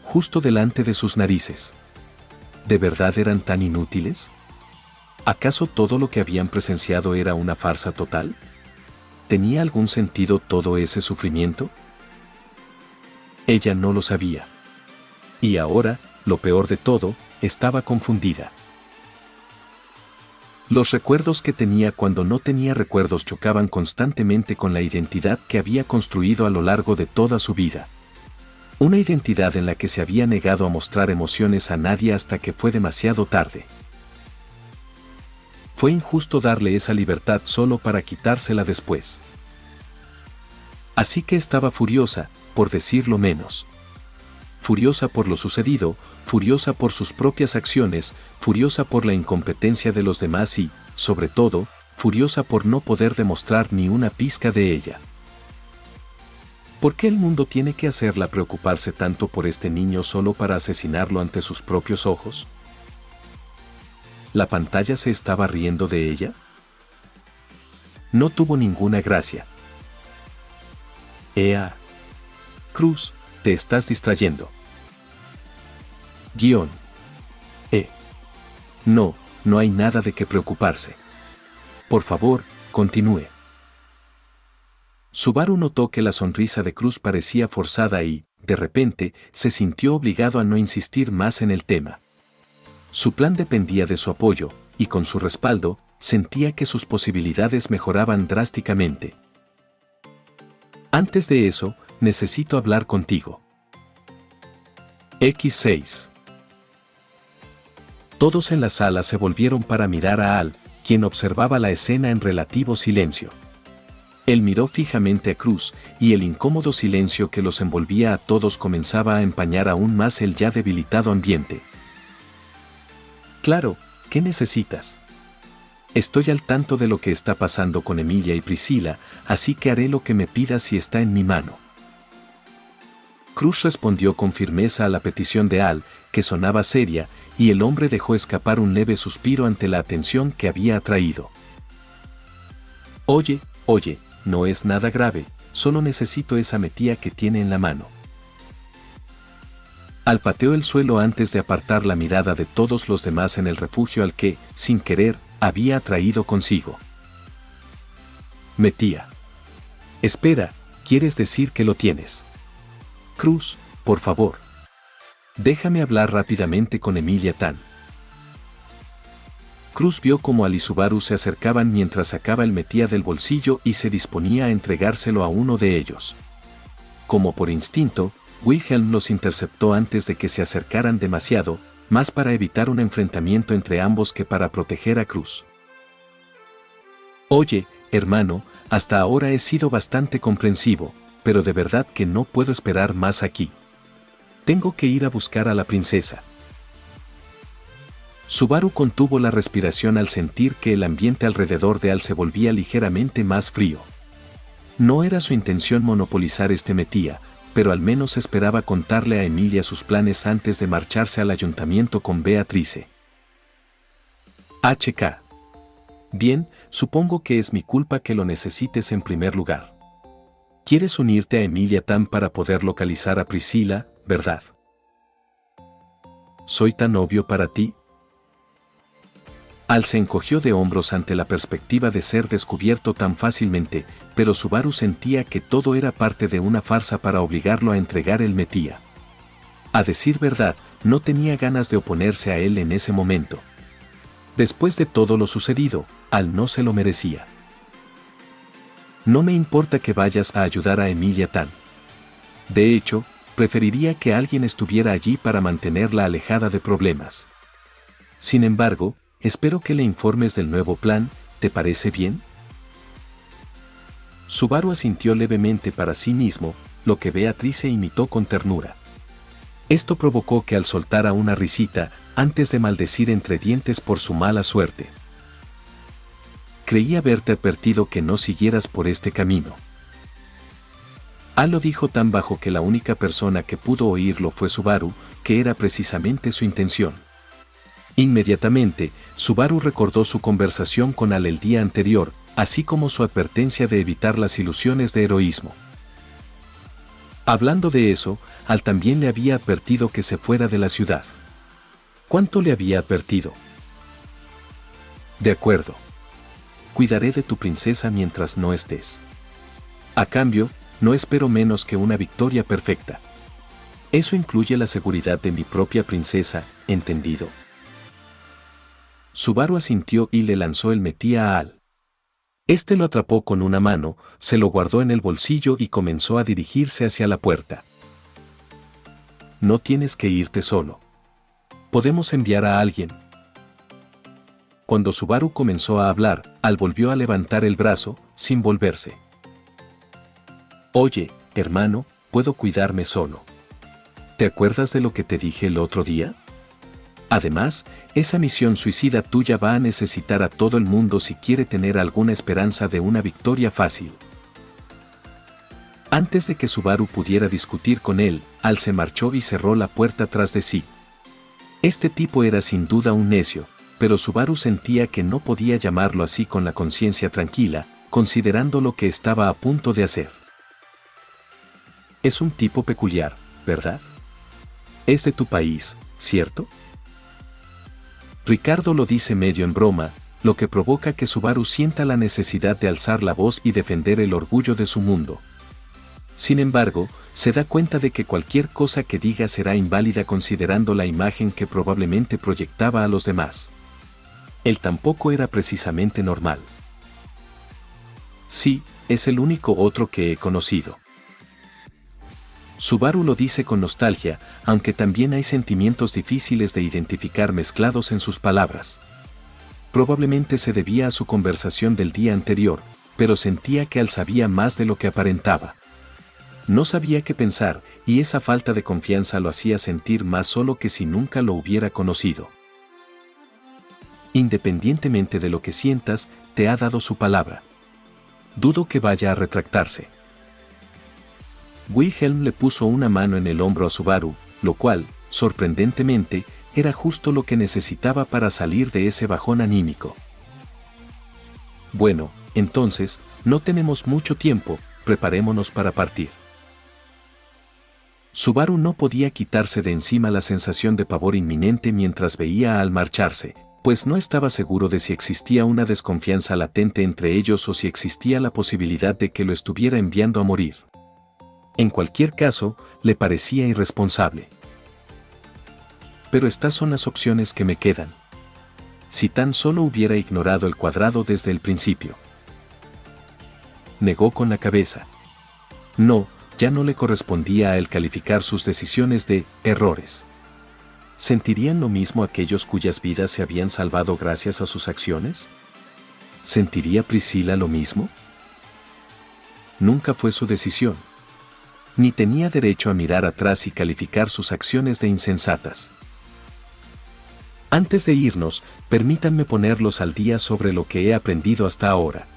Speaker 1: Justo delante de sus narices. ¿De verdad eran tan inútiles? ¿Acaso todo lo que habían presenciado era una farsa total? ¿Tenía algún sentido todo ese sufrimiento? Ella no lo sabía. Y ahora, lo peor de todo, estaba confundida. Los recuerdos que tenía cuando no tenía recuerdos chocaban constantemente con la identidad que había construido a lo largo de toda su vida. Una identidad en la que se había negado a mostrar emociones a nadie hasta que fue demasiado tarde. Fue injusto darle esa libertad solo para quitársela después. Así que estaba furiosa, por decirlo menos. Furiosa por lo sucedido, furiosa por sus propias acciones, furiosa por la incompetencia de los demás y, sobre todo, furiosa por no poder demostrar ni una pizca de ella. ¿Por qué el mundo tiene que hacerla preocuparse tanto por este niño solo para asesinarlo ante sus propios ojos? ¿La pantalla se estaba riendo de ella? No tuvo ninguna gracia. ¡Ea! Cruz, te estás distrayendo. Guión. No, no hay nada de qué preocuparse. Por favor, continúe. Subaru notó que la sonrisa de Cruz parecía forzada y, de repente, se sintió obligado a no insistir más en el tema. Su plan dependía de su apoyo, y con su respaldo, sentía que sus posibilidades mejoraban drásticamente. Antes de eso, necesito hablar contigo. X6. Todos en la sala se volvieron para mirar a Al, quien observaba la escena en relativo silencio. Él miró fijamente a Cruz, y el incómodo silencio que los envolvía a todos comenzaba a empañar aún más el ya debilitado ambiente. Claro, ¿qué necesitas? Estoy al tanto de lo que está pasando con Emilia y Priscila, así que haré lo que me pidas si está en mi mano. Cruz respondió con firmeza a la petición de Al, que sonaba seria, y el hombre dejó escapar un leve suspiro ante la atención que había atraído. Oye, no es nada grave, solo necesito esa metía que tiene en la mano. Al pateó el suelo antes de apartar la mirada de todos los demás en el refugio al que, sin querer, había atraído consigo. Metía. Espera, ¿quieres decir que lo tienes? Cruz, por favor. Déjame hablar rápidamente con Emilia Tan. Cruz vio cómo Al y Subaru se acercaban mientras sacaba el metía del bolsillo y se disponía a entregárselo a uno de ellos. Como por instinto, Wilhelm los interceptó antes de que se acercaran demasiado, más para evitar un enfrentamiento entre ambos que para proteger a Cruz. Oye, hermano, hasta ahora he sido bastante comprensivo, pero de verdad que no puedo esperar más aquí. Tengo que ir a buscar a la princesa. Subaru contuvo la respiración al sentir que el ambiente alrededor de Al se volvía ligeramente más frío. No era su intención monopolizar este metía, pero al menos esperaba contarle a Emilia sus planes antes de marcharse al ayuntamiento con Beatrice. HK. Bien, supongo que es mi culpa que lo necesites en primer lugar. ¿Quieres unirte a Emilia Tan para poder localizar a Priscila, verdad? ¿Soy tan obvio para ti? Al se encogió de hombros ante la perspectiva de ser descubierto tan fácilmente, pero Subaru sentía que todo era parte de una farsa para obligarlo a entregar el metía. A decir verdad, no tenía ganas de oponerse a él en ese momento. Después de todo lo sucedido, Al no se lo merecía. No me importa que vayas a ayudar a Emilia Tan. De hecho, preferiría que alguien estuviera allí para mantenerla alejada de problemas. Sin embargo, espero que le informes del nuevo plan, ¿te parece bien? Subaru asintió levemente para sí mismo, lo que Beatrice imitó con ternura. Esto provocó que Al soltara una risita, antes de maldecir entre dientes por su mala suerte. Creí haberte advertido que no siguieras por este camino. Al lo dijo tan bajo que la única persona que pudo oírlo fue Subaru, que era precisamente su intención. Inmediatamente, Subaru recordó su conversación con Al el día anterior, así como su advertencia de evitar las ilusiones de heroísmo. Hablando de eso, Al también le había advertido que se fuera de la ciudad. ¿Cuánto le había advertido? De acuerdo. Cuidaré de tu princesa mientras no estés. A cambio, no espero menos que una victoria perfecta. Eso incluye la seguridad de mi propia princesa, ¿entendido? Subaru asintió y le lanzó el metía a Al. Este lo atrapó con una mano, se lo guardó en el bolsillo y comenzó a dirigirse hacia la puerta. No tienes que irte solo. Podemos enviar a alguien. Cuando Subaru comenzó a hablar, Al volvió a levantar el brazo, sin volverse. Oye, hermano, puedo cuidarme solo. ¿Te acuerdas de lo que te dije el otro día? Además, esa misión suicida tuya va a necesitar a todo el mundo si quiere tener alguna esperanza de una victoria fácil. Antes de que Subaru pudiera discutir con él, Al se marchó y cerró la puerta tras de sí. Este tipo era sin duda un necio, pero Subaru sentía que no podía llamarlo así con la conciencia tranquila, considerando lo que estaba a punto de hacer. Es un tipo peculiar, ¿verdad? Es de tu país, ¿cierto? Ricardo lo dice medio en broma, lo que provoca que Subaru sienta la necesidad de alzar la voz y defender el orgullo de su mundo. Sin embargo, se da cuenta de que cualquier cosa que diga será inválida considerando la imagen que probablemente proyectaba a los demás. Él tampoco era precisamente normal. Sí, es el único otro que he conocido. Subaru lo dice con nostalgia, aunque también hay sentimientos difíciles de identificar mezclados en sus palabras. Probablemente se debía a su conversación del día anterior, pero sentía que Al sabía más de lo que aparentaba. No sabía qué pensar, y esa falta de confianza lo hacía sentir más solo que si nunca lo hubiera conocido. Independientemente de lo que sientas, te ha dado su palabra. Dudo que vaya a retractarse. Wilhelm le puso una mano en el hombro a Subaru, lo cual, sorprendentemente, era justo lo que necesitaba para salir de ese bajón anímico. Bueno, entonces, no tenemos mucho tiempo, preparémonos para partir. Subaru no podía quitarse de encima la sensación de pavor inminente mientras veía a Al marcharse, pues no estaba seguro de si existía una desconfianza latente entre ellos o si existía la posibilidad de que lo estuviera enviando a morir. En cualquier caso, le parecía irresponsable. Pero estas son las opciones que me quedan. Si tan solo hubiera ignorado el cuadrado desde el principio. Negó con la cabeza. No, ya no le correspondía a él calificar sus decisiones de errores. ¿Sentirían lo mismo aquellos cuyas vidas se habían salvado gracias a sus acciones? ¿Sentiría Priscila lo mismo? Nunca fue su decisión. Ni tenía derecho a mirar atrás y calificar sus acciones de insensatas. Antes de irnos, permítanme ponerlos al día sobre lo que he aprendido hasta ahora.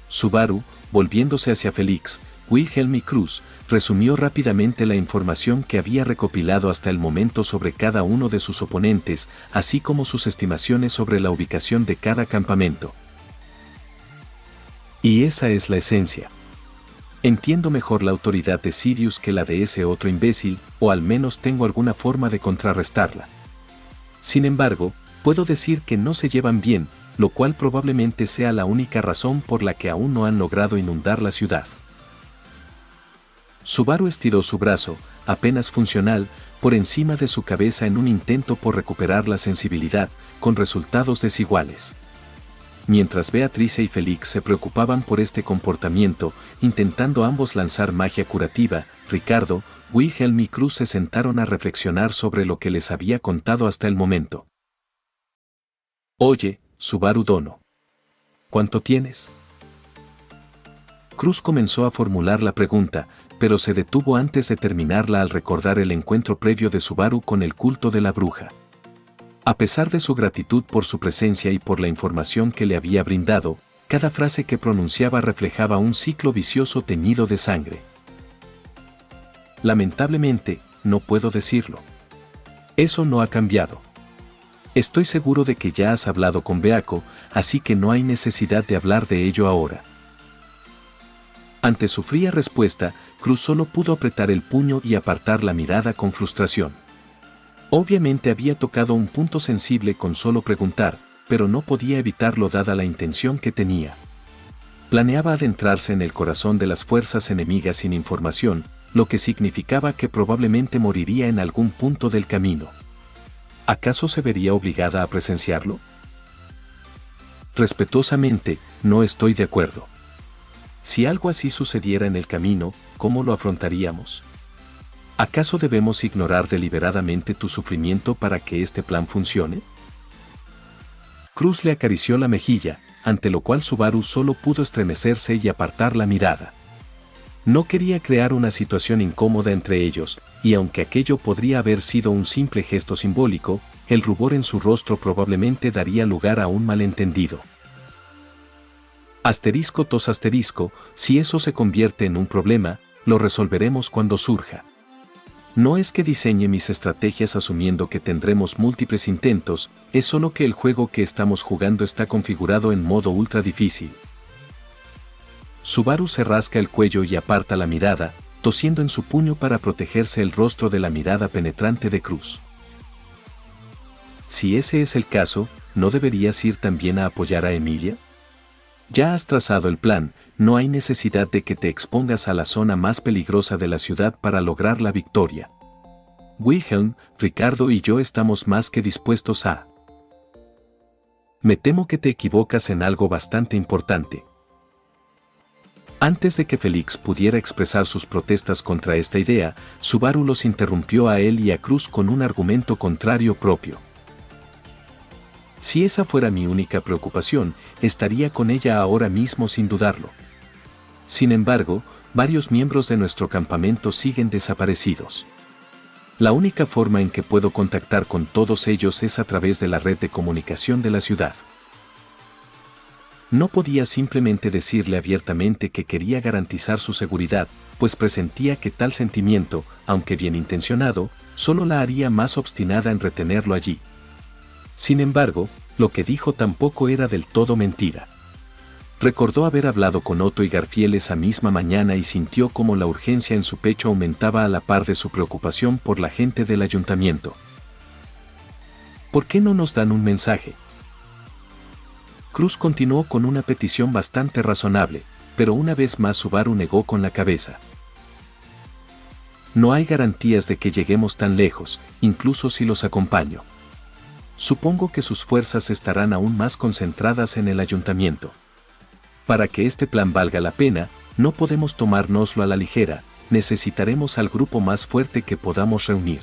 Speaker 1: Subaru, volviéndose hacia Félix, Wilhelm y Cruz, resumió rápidamente la información que había recopilado hasta el momento sobre cada uno de sus oponentes, así como sus estimaciones sobre la ubicación de cada campamento. Y esa es la esencia. Entiendo mejor la autoridad de Sirius que la de ese otro imbécil, o al menos tengo alguna forma de contrarrestarla. Sin embargo, puedo decir que no se llevan bien, lo cual probablemente sea la única razón por la que aún no han logrado inundar la ciudad. Subaru estiró su brazo, apenas funcional, por encima de su cabeza en un intento por recuperar la sensibilidad, con resultados desiguales. Mientras Beatrice y Félix se preocupaban por este comportamiento, intentando ambos lanzar magia curativa, Ricardo, Wilhelm y Cruz se sentaron a reflexionar sobre lo que les había contado hasta el momento. Oye, Subaru Dono. ¿Cuánto tienes? Cruz comenzó a formular la pregunta, pero se detuvo antes de terminarla al recordar el encuentro previo de Subaru con el culto de la bruja. A pesar de su gratitud por su presencia y por la información que le había brindado, cada frase que pronunciaba reflejaba un ciclo vicioso teñido de sangre. Lamentablemente, no puedo decirlo. Eso no ha cambiado. Estoy seguro de que ya has hablado con Beaco, así que no hay necesidad de hablar de ello ahora. Ante su fría respuesta, Cruz solo pudo apretar el puño y apartar la mirada con frustración. Obviamente había tocado un punto sensible con solo preguntar, pero no podía evitarlo dada la intención que tenía. Planeaba adentrarse en el corazón de las fuerzas enemigas sin información, lo que significaba que probablemente moriría en algún punto del camino. ¿Acaso se vería obligada a presenciarlo? Respetuosamente, no estoy de acuerdo. Si algo así sucediera en el camino, ¿cómo lo afrontaríamos? ¿Acaso debemos ignorar deliberadamente tu sufrimiento para que este plan funcione? Cruz le acarició la mejilla, ante lo cual Subaru solo pudo estremecerse y apartar la mirada. No quería crear una situación incómoda entre ellos, y aunque aquello podría haber sido un simple gesto simbólico, el rubor en su rostro probablemente daría lugar a un malentendido. Asterisco tos asterisco, si eso se convierte en un problema, lo resolveremos cuando surja. No es que diseñe mis estrategias asumiendo que tendremos múltiples intentos, es solo que el juego que estamos jugando está configurado en modo ultra difícil. Subaru se rasca el cuello y aparta la mirada, tosiendo en su puño para protegerse el rostro de la mirada penetrante de Cruz. Si ese es el caso, ¿no deberías ir también a apoyar a Emilia? Ya has trazado el plan, no hay necesidad de que te expongas a la zona más peligrosa de la ciudad para lograr la victoria. Wilhelm, Ricardo y yo estamos más que dispuestos a... Me temo que te equivocas en algo bastante importante. Antes de que Félix pudiera expresar sus protestas contra esta idea, Subaru los interrumpió a él y a Cruz con un argumento contrario propio. Si esa fuera mi única preocupación, estaría con ella ahora mismo sin dudarlo. Sin embargo, varios miembros de nuestro campamento siguen desaparecidos. La única forma en que puedo contactar con todos ellos es a través de la red de comunicación de la ciudad. No podía simplemente decirle abiertamente que quería garantizar su seguridad, pues presentía que tal sentimiento, aunque bien intencionado, solo la haría más obstinada en retenerlo allí. Sin embargo, lo que dijo tampoco era del todo mentira. Recordó haber hablado con Otto y Garfiel esa misma mañana y sintió como la urgencia en su pecho aumentaba a la par de su preocupación por la gente del ayuntamiento. ¿Por qué no nos dan un mensaje? Cruz continuó con una petición bastante razonable, pero una vez más Subaru negó con la cabeza. No hay garantías de que lleguemos tan lejos, incluso si los acompaño. Supongo que sus fuerzas estarán aún más concentradas en el ayuntamiento. Para que este plan valga la pena, no podemos tomárnoslo a la ligera, necesitaremos al grupo más fuerte que podamos reunir.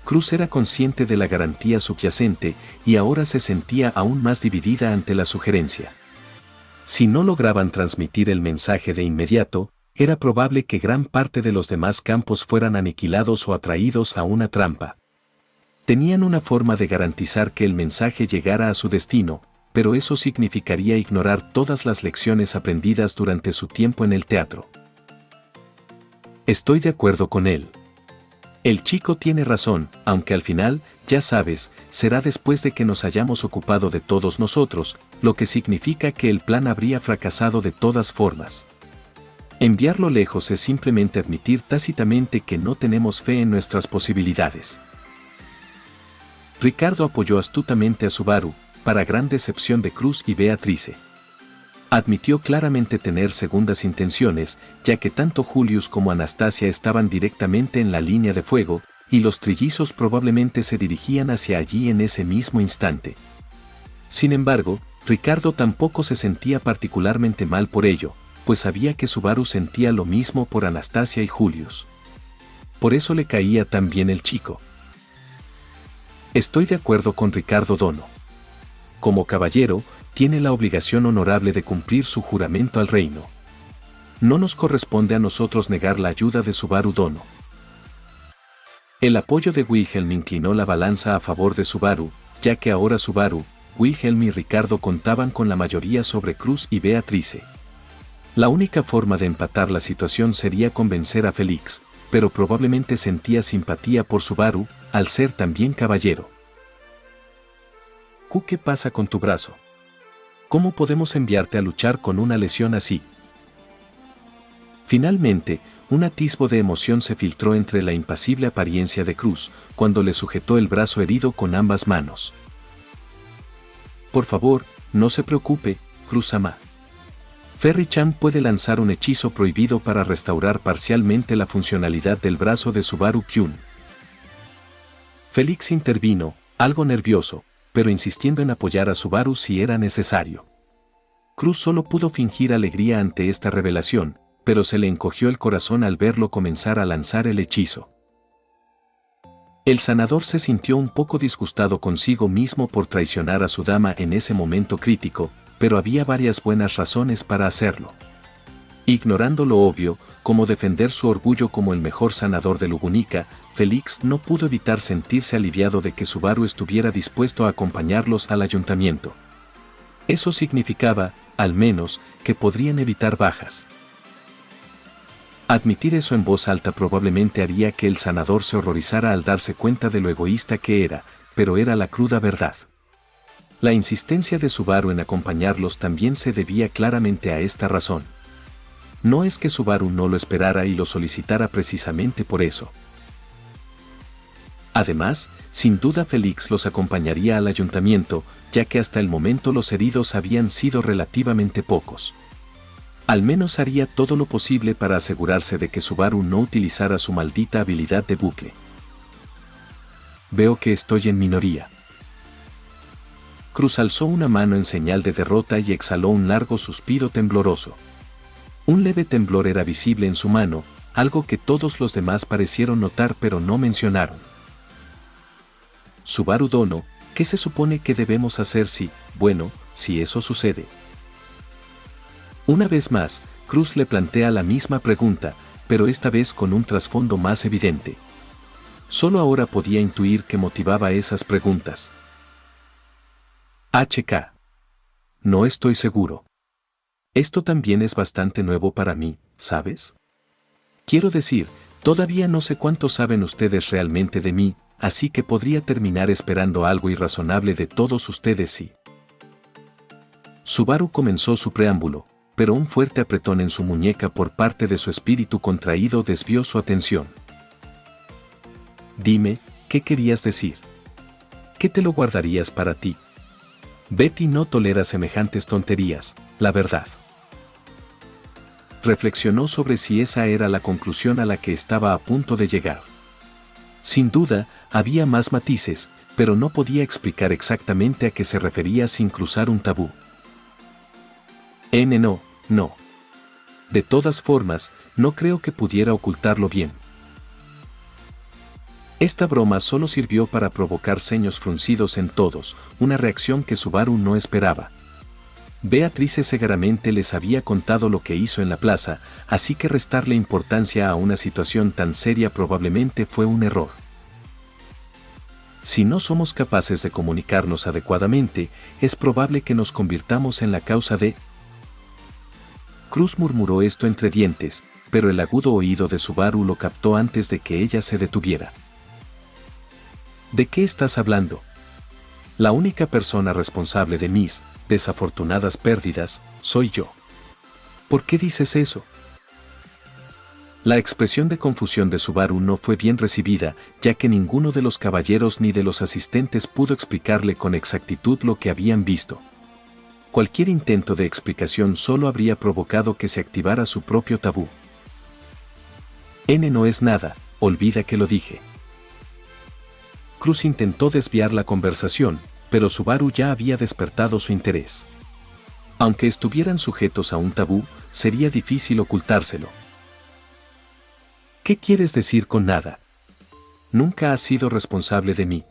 Speaker 1: Cruz era consciente de la garantía subyacente y ahora se sentía aún más dividida ante la sugerencia. Si no lograban transmitir el mensaje de inmediato, era probable que gran parte de los demás campos fueran aniquilados o atraídos a una trampa. Tenían una forma de garantizar que el mensaje llegara a su destino, pero eso significaría ignorar todas las lecciones aprendidas durante su tiempo en el teatro. Estoy de acuerdo con él. El chico tiene razón, aunque al final, ya sabes, será después de que nos hayamos ocupado de todos nosotros, lo que significa que el plan habría fracasado de todas formas. Enviarlo lejos es simplemente admitir tácitamente que no tenemos fe en nuestras posibilidades. Ricardo apoyó astutamente a Subaru, para gran decepción de Cruz y Beatrice. Admitió claramente tener segundas intenciones, ya que tanto Julius como Anastasia estaban directamente en la línea de fuego, y los trillizos probablemente se dirigían hacia allí en ese mismo instante. Sin embargo, Ricardo tampoco se sentía particularmente mal por ello, pues sabía que Subaru sentía lo mismo por Anastasia y Julius. Por eso le caía tan bien el chico. Estoy de acuerdo con Ricardo Dono. Como caballero, tiene la obligación honorable de cumplir su juramento al reino. No nos corresponde a nosotros negar la ayuda de Subaru Dono. El apoyo de Wilhelm inclinó la balanza a favor de Subaru, ya que ahora Subaru, Wilhelm y Ricardo contaban con la mayoría sobre Cruz y Beatrice. La única forma de empatar la situación sería convencer a Félix, pero probablemente sentía simpatía por Subaru, al ser también caballero. ¿Qué pasa con tu brazo? ¿Cómo podemos enviarte a luchar con una lesión así? Finalmente, un atisbo de emoción se filtró entre la impasible apariencia de Cruz, cuando le sujetó el brazo herido con ambas manos. Por favor, no se preocupe, Cruz-sama. Ferry-chan puede lanzar un hechizo prohibido para restaurar parcialmente la funcionalidad del brazo de Subaru-kyun. Félix intervino, algo nervioso, pero insistiendo en apoyar a Subaru si era necesario. Cruz solo pudo fingir alegría ante esta revelación, pero se le encogió el corazón al verlo comenzar a lanzar el hechizo. El sanador se sintió un poco disgustado consigo mismo por traicionar a su dama en ese momento crítico, pero había varias buenas razones para hacerlo. Ignorando lo obvio, como defender su orgullo como el mejor sanador de Lugunica, Félix no pudo evitar sentirse aliviado de que Subaru estuviera dispuesto a acompañarlos al ayuntamiento. Eso significaba, al menos, que podrían evitar bajas. Admitir eso en voz alta probablemente haría que el sanador se horrorizara al darse cuenta de lo egoísta que era, pero era la cruda verdad. La insistencia de Subaru en acompañarlos también se debía claramente a esta razón. No es que Subaru no lo esperara y lo solicitara precisamente por eso. Además, sin duda Félix los acompañaría al ayuntamiento, ya que hasta el momento los heridos habían sido relativamente pocos. Al menos haría todo lo posible para asegurarse de que Subaru no utilizara su maldita habilidad de bucle. Veo que estoy en minoría. Cruz alzó una mano en señal de derrota y exhaló un largo suspiro tembloroso. Un leve temblor era visible en su mano, algo que todos los demás parecieron notar pero no mencionaron. Subaru Dono, ¿qué se supone que debemos hacer si eso sucede? Una vez más, Cruz le plantea la misma pregunta, pero esta vez con un trasfondo más evidente. Solo ahora podía intuir qué motivaba esas preguntas. HK. No estoy seguro. Esto también es bastante nuevo para mí, ¿sabes? Quiero decir, todavía no sé cuánto saben ustedes realmente de mí, así que podría terminar esperando algo irrazonable de todos ustedes si... Subaru comenzó su preámbulo, pero un fuerte apretón en su muñeca por parte de su espíritu contraído desvió su atención. Dime, ¿qué querías decir? ¿Qué te lo guardarías para ti? Betty no tolera semejantes tonterías, la verdad. Reflexionó sobre si esa era la conclusión a la que estaba a punto de llegar. Sin duda, había más matices, pero no podía explicar exactamente a qué se refería sin cruzar un tabú. No. De todas formas, no creo que pudiera ocultarlo bien. Esta broma solo sirvió para provocar ceños fruncidos en todos, una reacción que Subaru no esperaba. Beatrice Segaramente les había contado lo que hizo en la plaza, así que restarle importancia a una situación tan seria probablemente fue un error. Si no somos capaces de comunicarnos adecuadamente, es probable que nos convirtamos en la causa de... Cruz murmuró esto entre dientes, pero el agudo oído de Subaru lo captó antes de que ella se detuviera. ¿De qué estás hablando? La única persona responsable de mis desafortunadas pérdidas soy yo. ¿Por qué dices eso? La expresión de confusión de Subaru no fue bien recibida, ya que ninguno de los caballeros ni de los asistentes pudo explicarle con exactitud lo que habían visto. Cualquier intento de explicación solo habría provocado que se activara su propio tabú. No es nada, olvida que lo dije. Cruz intentó desviar la conversación, pero Subaru ya había despertado su interés. Aunque estuvieran sujetos a un tabú, sería difícil ocultárselo. ¿Qué quieres decir con nada? Nunca has sido responsable de mí.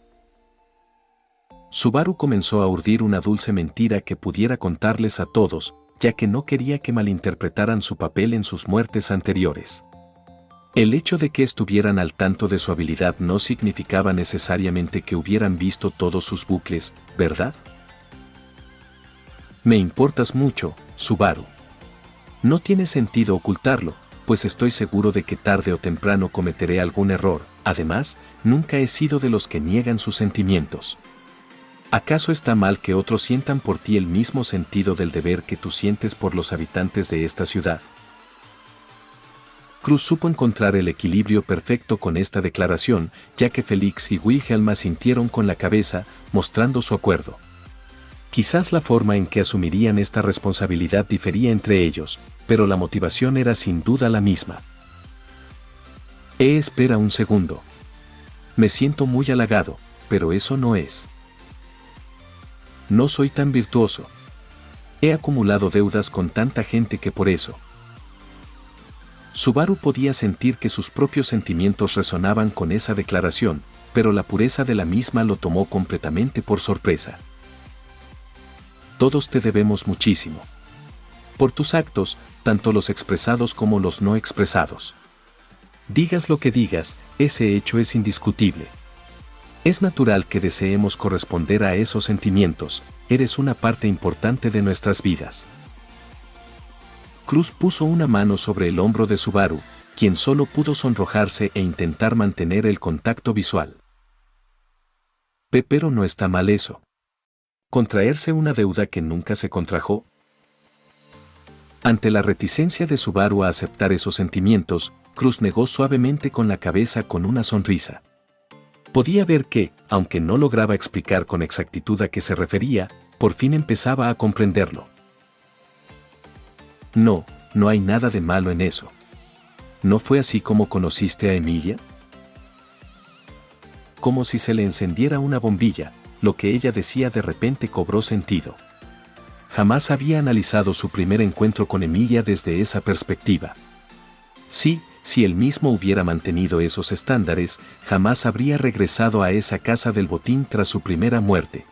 Speaker 1: Subaru comenzó a urdir una dulce mentira que pudiera contarles a todos, ya que no quería que malinterpretaran su papel en sus muertes anteriores. El hecho de que estuvieran al tanto de su habilidad no significaba necesariamente que hubieran visto todos sus bucles, ¿verdad? Me importas mucho, Subaru. No tiene sentido ocultarlo, pues estoy seguro de que tarde o temprano cometeré algún error. Además, nunca he sido de los que niegan sus sentimientos. ¿Acaso está mal que otros sientan por ti el mismo sentido del deber que tú sientes por los habitantes de esta ciudad? Cruz supo encontrar el equilibrio perfecto con esta declaración, ya que Félix y Wilhelm asintieron con la cabeza, mostrando su acuerdo. Quizás la forma en que asumirían esta responsabilidad difería entre ellos, pero la motivación era sin duda la misma. Espera un segundo. Me siento muy halagado, pero eso no es. No soy tan virtuoso. He acumulado deudas con tanta gente que por eso. Subaru podía sentir que sus propios sentimientos resonaban con esa declaración, pero la pureza de la misma lo tomó completamente por sorpresa. Todos te debemos muchísimo. Por tus actos, tanto los expresados como los no expresados. Digas lo que digas, ese hecho es indiscutible. Es natural que deseemos corresponder a esos sentimientos, eres una parte importante de nuestras vidas. Cruz puso una mano sobre el hombro de Subaru, quien solo pudo sonrojarse e intentar mantener el contacto visual. Pero no está mal eso. ¿Contraerse una deuda que nunca se contrajo? Ante la reticencia de Subaru a aceptar esos sentimientos, Cruz negó suavemente con la cabeza con una sonrisa. Podía ver que, aunque no lograba explicar con exactitud a qué se refería, por fin empezaba a comprenderlo. No, no hay nada de malo en eso. ¿No fue así como conociste a Emilia? Como si se le encendiera una bombilla, lo que ella decía de repente cobró sentido. Jamás había analizado su primer encuentro con Emilia desde esa perspectiva. Sí, si él mismo hubiera mantenido esos estándares, jamás habría regresado a esa casa del botín tras su primera muerte.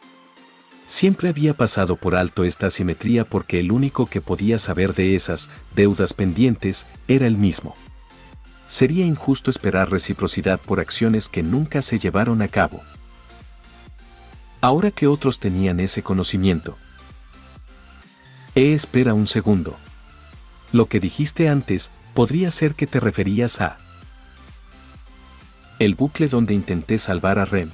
Speaker 1: Siempre había pasado por alto esta asimetría porque el único que podía saber de esas deudas pendientes era él mismo. Sería injusto esperar reciprocidad por acciones que nunca se llevaron a cabo. Ahora que otros tenían ese conocimiento. Espera un segundo. Lo que dijiste antes, podría ser que te referías a el bucle donde intenté salvar a Rem.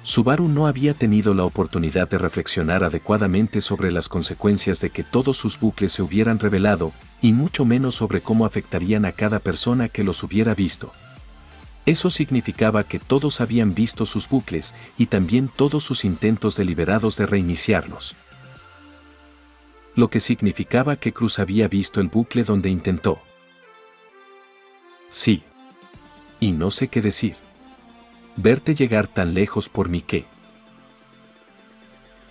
Speaker 1: Subaru no había tenido la oportunidad de reflexionar adecuadamente sobre las consecuencias de que todos sus bucles se hubieran revelado, y mucho menos sobre cómo afectarían a cada persona que los hubiera visto. Eso significaba que todos habían visto sus bucles, y también todos sus intentos deliberados de reiniciarlos. Lo que significaba que Cruz había visto el bucle donde intentó. Sí. Y no sé qué decir. Verte llegar tan lejos por mí que...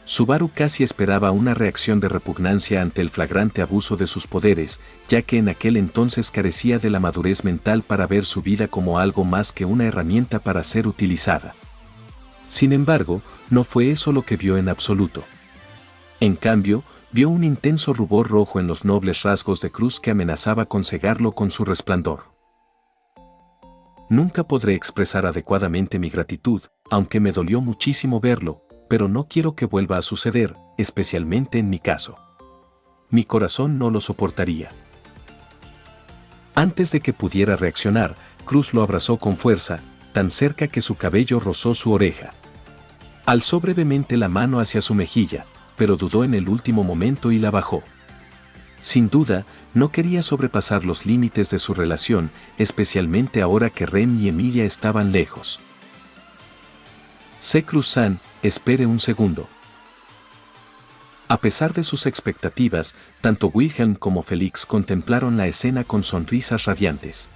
Speaker 1: Subaru casi esperaba una reacción de repugnancia ante el flagrante abuso de sus poderes, ya que en aquel entonces carecía de la madurez mental para ver su vida como algo más que una herramienta para ser utilizada. Sin embargo, no fue eso lo que vio en absoluto. En cambio, vio un intenso rubor rojo en los nobles rasgos de Cruz que amenazaba con cegarlo con su resplandor. Nunca podré expresar adecuadamente mi gratitud, aunque me dolió muchísimo verlo, pero no quiero que vuelva a suceder, especialmente en mi caso. Mi corazón no lo soportaría. Antes de que pudiera reaccionar, Cruz lo abrazó con fuerza, tan cerca que su cabello rozó su oreja. Alzó brevemente la mano hacia su mejilla, pero dudó en el último momento y la bajó. Sin duda, no quería sobrepasar los límites de su relación, especialmente ahora que Rem y Emilia estaban lejos. Cruz-san, espere un segundo. A pesar de sus expectativas, tanto Wilhelm como Félix contemplaron la escena con sonrisas radiantes.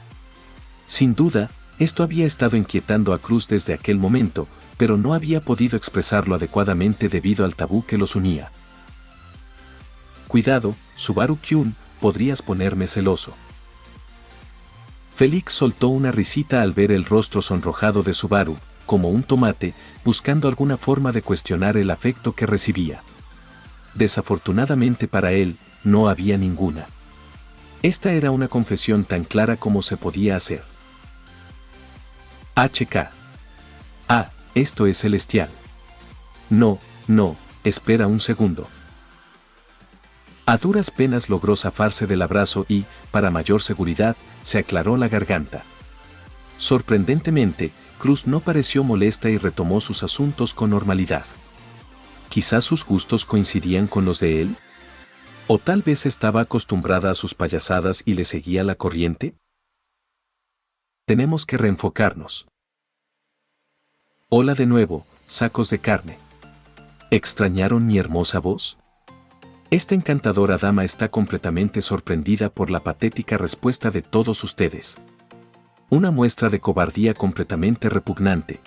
Speaker 1: Sin duda, esto había estado inquietando a Cruz desde aquel momento, pero no había podido expresarlo adecuadamente debido al tabú que los unía. Cuidado, Subaru-kyun, podrías ponerme celoso. Félix soltó una risita al ver el rostro sonrojado de Subaru, como un tomate, buscando alguna forma de cuestionar el afecto que recibía. Desafortunadamente para él, no había ninguna. Esta era una confesión tan clara como se podía hacer. HK. Ah, esto es celestial. No, espera un segundo. A duras penas logró zafarse del abrazo y, para mayor seguridad, se aclaró la garganta. Sorprendentemente, Cruz no pareció molesta y retomó sus asuntos con normalidad. Quizás sus gustos coincidían con los de él. ¿O tal vez estaba acostumbrada a sus payasadas y le seguía la corriente? Tenemos que reenfocarnos. Hola de nuevo, sacos de carne. ¿Extrañaron mi hermosa voz? Esta encantadora dama está completamente sorprendida por la patética respuesta de todos ustedes. Una muestra de cobardía completamente repugnante.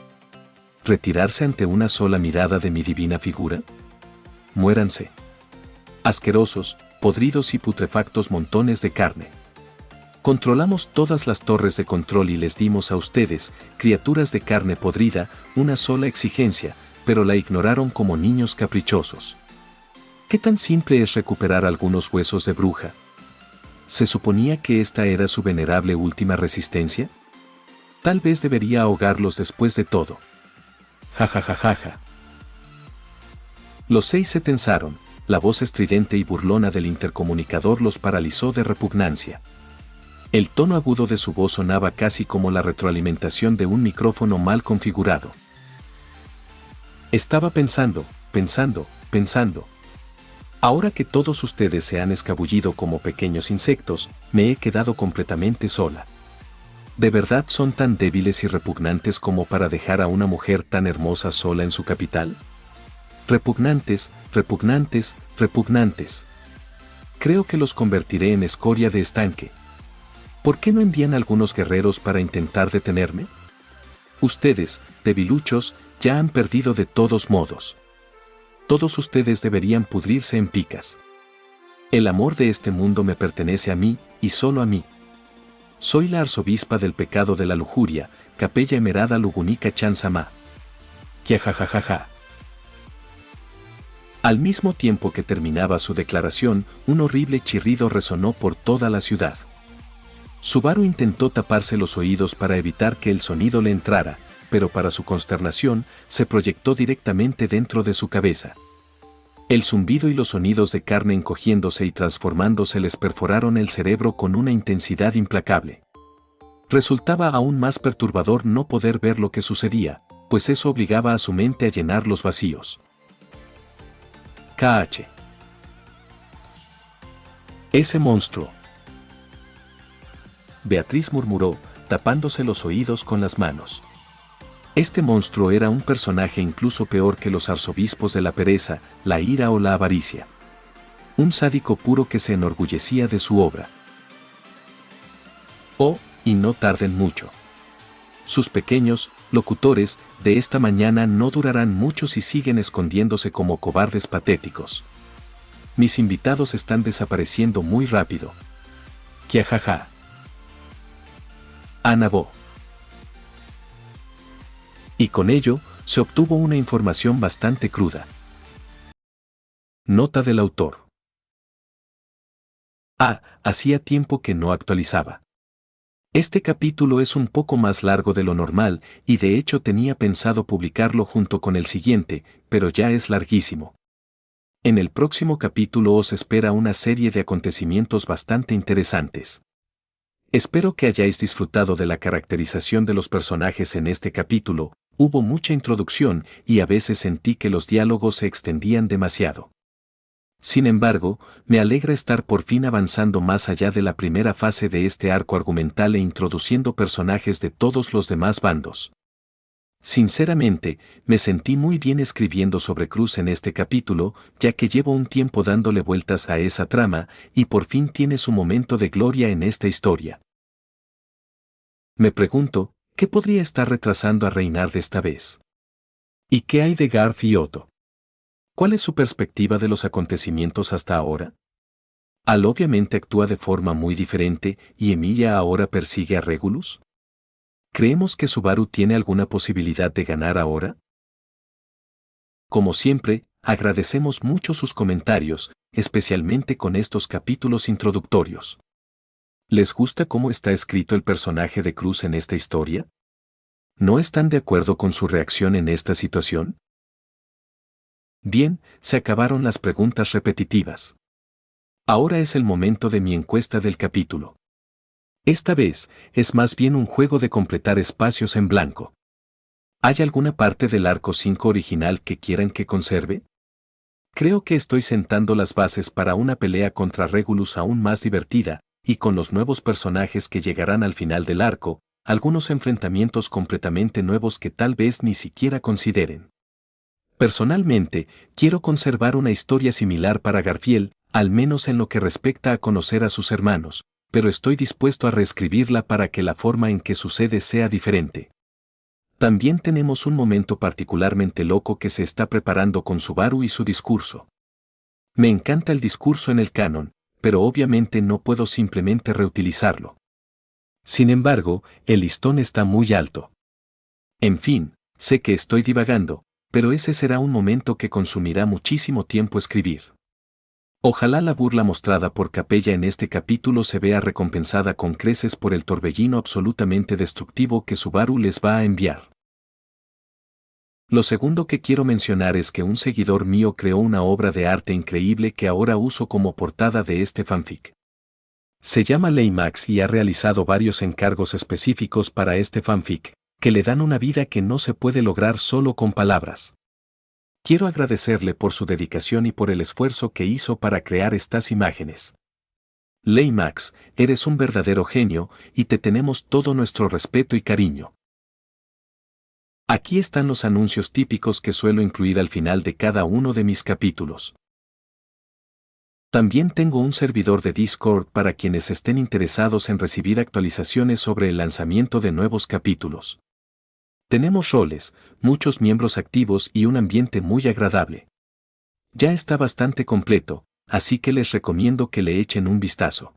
Speaker 1: ¿Retirarse ante una sola mirada de mi divina figura? Muéranse. Asquerosos, podridos y putrefactos montones de carne. Controlamos todas las torres de control y les dimos a ustedes, criaturas de carne podrida, una sola exigencia, pero la ignoraron como niños caprichosos. ¿Qué tan simple es recuperar algunos huesos de bruja? ¿Se suponía que esta era su venerable última resistencia? Tal vez debería ahogarlos después de todo. Ja ja ja ja ja. Los 6 se tensaron, la voz estridente y burlona del intercomunicador los paralizó de repugnancia. El tono agudo de su voz sonaba casi como la retroalimentación de un micrófono mal configurado. Estaba pensando. Ahora que todos ustedes se han escabullido como pequeños insectos, me he quedado completamente sola. ¿De verdad son tan débiles y repugnantes como para dejar a una mujer tan hermosa sola en su capital? Repugnantes. Creo que los convertiré en escoria de estanque. ¿Por qué no envían algunos guerreros para intentar detenerme? Ustedes, debiluchos, ya han perdido de todos modos. Todos ustedes deberían pudrirse en picas. El amor de este mundo me pertenece a mí, y solo a mí. Soy la arzobispa del pecado de la lujuria, Capella Emerada Lugunica Chansama. Kiajajajaja. Al mismo tiempo que terminaba su declaración, un horrible chirrido resonó por toda la ciudad. Subaru intentó taparse los oídos para evitar que el sonido le entrara, pero para su consternación, se proyectó directamente dentro de su cabeza. El zumbido y los sonidos de carne encogiéndose y transformándose les perforaron el cerebro con una intensidad implacable. Resultaba aún más perturbador no poder ver lo que sucedía, pues eso obligaba a su mente a llenar los vacíos. KH. Ese monstruo. Beatriz murmuró, tapándose los oídos con las manos. Este monstruo era un personaje incluso peor que los arzobispos de la pereza, la ira o la avaricia. Un sádico puro que se enorgullecía de su obra. Oh, y no tarden mucho. Sus pequeños locutores de esta mañana no durarán mucho si siguen escondiéndose como cobardes patéticos. Mis invitados están desapareciendo muy rápido. Kiajaja. Anabó. Y con ello, se obtuvo una información bastante cruda. Nota del autor. Hacía tiempo que no actualizaba. Este capítulo es un poco más largo de lo normal, y de hecho tenía pensado publicarlo junto con el siguiente, pero ya es larguísimo. En el próximo capítulo os espera una serie de acontecimientos bastante interesantes. Espero que hayáis disfrutado de la caracterización de los personajes en este capítulo. Hubo mucha introducción y a veces sentí que los diálogos se extendían demasiado. Sin embargo, me alegra estar por fin avanzando más allá de la primera fase de este arco argumental e introduciendo personajes de todos los demás bandos. Sinceramente, me sentí muy bien escribiendo sobre Cruz en este capítulo, ya que llevo un tiempo dándole vueltas a esa trama, y por fin tiene su momento de gloria en esta historia. Me pregunto, ¿qué podría estar retrasando a Reynard esta vez? ¿Y qué hay de Garth y Otto? ¿Cuál es su perspectiva de los acontecimientos hasta ahora? Al obviamente actúa de forma muy diferente, y Emilia ahora persigue a Regulus. ¿Creemos que Subaru tiene alguna posibilidad de ganar ahora? Como siempre, agradecemos mucho sus comentarios, especialmente con estos capítulos introductorios. ¿Les gusta cómo está escrito el personaje de Cruz en esta historia? ¿No están de acuerdo con su reacción en esta situación? Bien, se acabaron las preguntas repetitivas. Ahora es el momento de mi encuesta del capítulo. Esta vez, es más bien un juego de completar espacios en blanco. ¿Hay alguna parte del arco 5 original que quieran que conserve? Creo que estoy sentando las bases para una pelea contra Regulus aún más divertida, y con los nuevos personajes que llegarán al final del arco, algunos enfrentamientos completamente nuevos que tal vez ni siquiera consideren. Personalmente, quiero conservar una historia similar para Garfield, al menos en lo que respecta a conocer a sus hermanos, pero estoy dispuesto a reescribirla para que la forma en que sucede sea diferente. También tenemos un momento particularmente loco que se está preparando con Subaru y su discurso. Me encanta el discurso en el canon, pero obviamente no puedo simplemente reutilizarlo. Sin embargo, el listón está muy alto. En fin, sé que estoy divagando, pero ese será un momento que consumirá muchísimo tiempo escribir. Ojalá la burla mostrada por Capella en este capítulo se vea recompensada con creces por el torbellino absolutamente destructivo que Subaru les va a enviar. Lo segundo que quiero mencionar es que un seguidor mío creó una obra de arte increíble que ahora uso como portada de este fanfic. Se llama Leimax y ha realizado varios encargos específicos para este fanfic, que le dan una vida que no se puede lograr solo con palabras. Quiero agradecerle por su dedicación y por el esfuerzo que hizo para crear estas imágenes. Leimax, eres un verdadero genio y te tenemos todo nuestro respeto y cariño. Aquí están los anuncios típicos que suelo incluir al final de cada uno de mis capítulos. También tengo un servidor de Discord para quienes estén interesados en recibir actualizaciones sobre el lanzamiento de nuevos capítulos. Tenemos roles, muchos miembros activos y un ambiente muy agradable. Ya está bastante completo, así que les recomiendo que le echen un vistazo.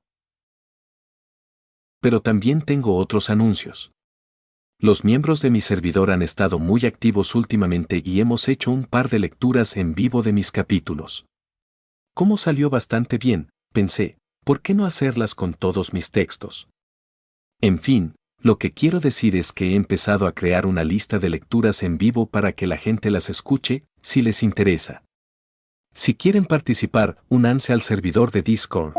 Speaker 1: Pero también tengo otros anuncios. Los miembros de mi servidor han estado muy activos últimamente y hemos hecho un par de lecturas en vivo de mis capítulos. Como salió bastante bien, pensé, ¿por qué no hacerlas con todos mis textos? En fin, lo que quiero decir es que he empezado a crear una lista de lecturas en vivo para que la gente las escuche, si les interesa. Si quieren participar, únanse al servidor de Discord.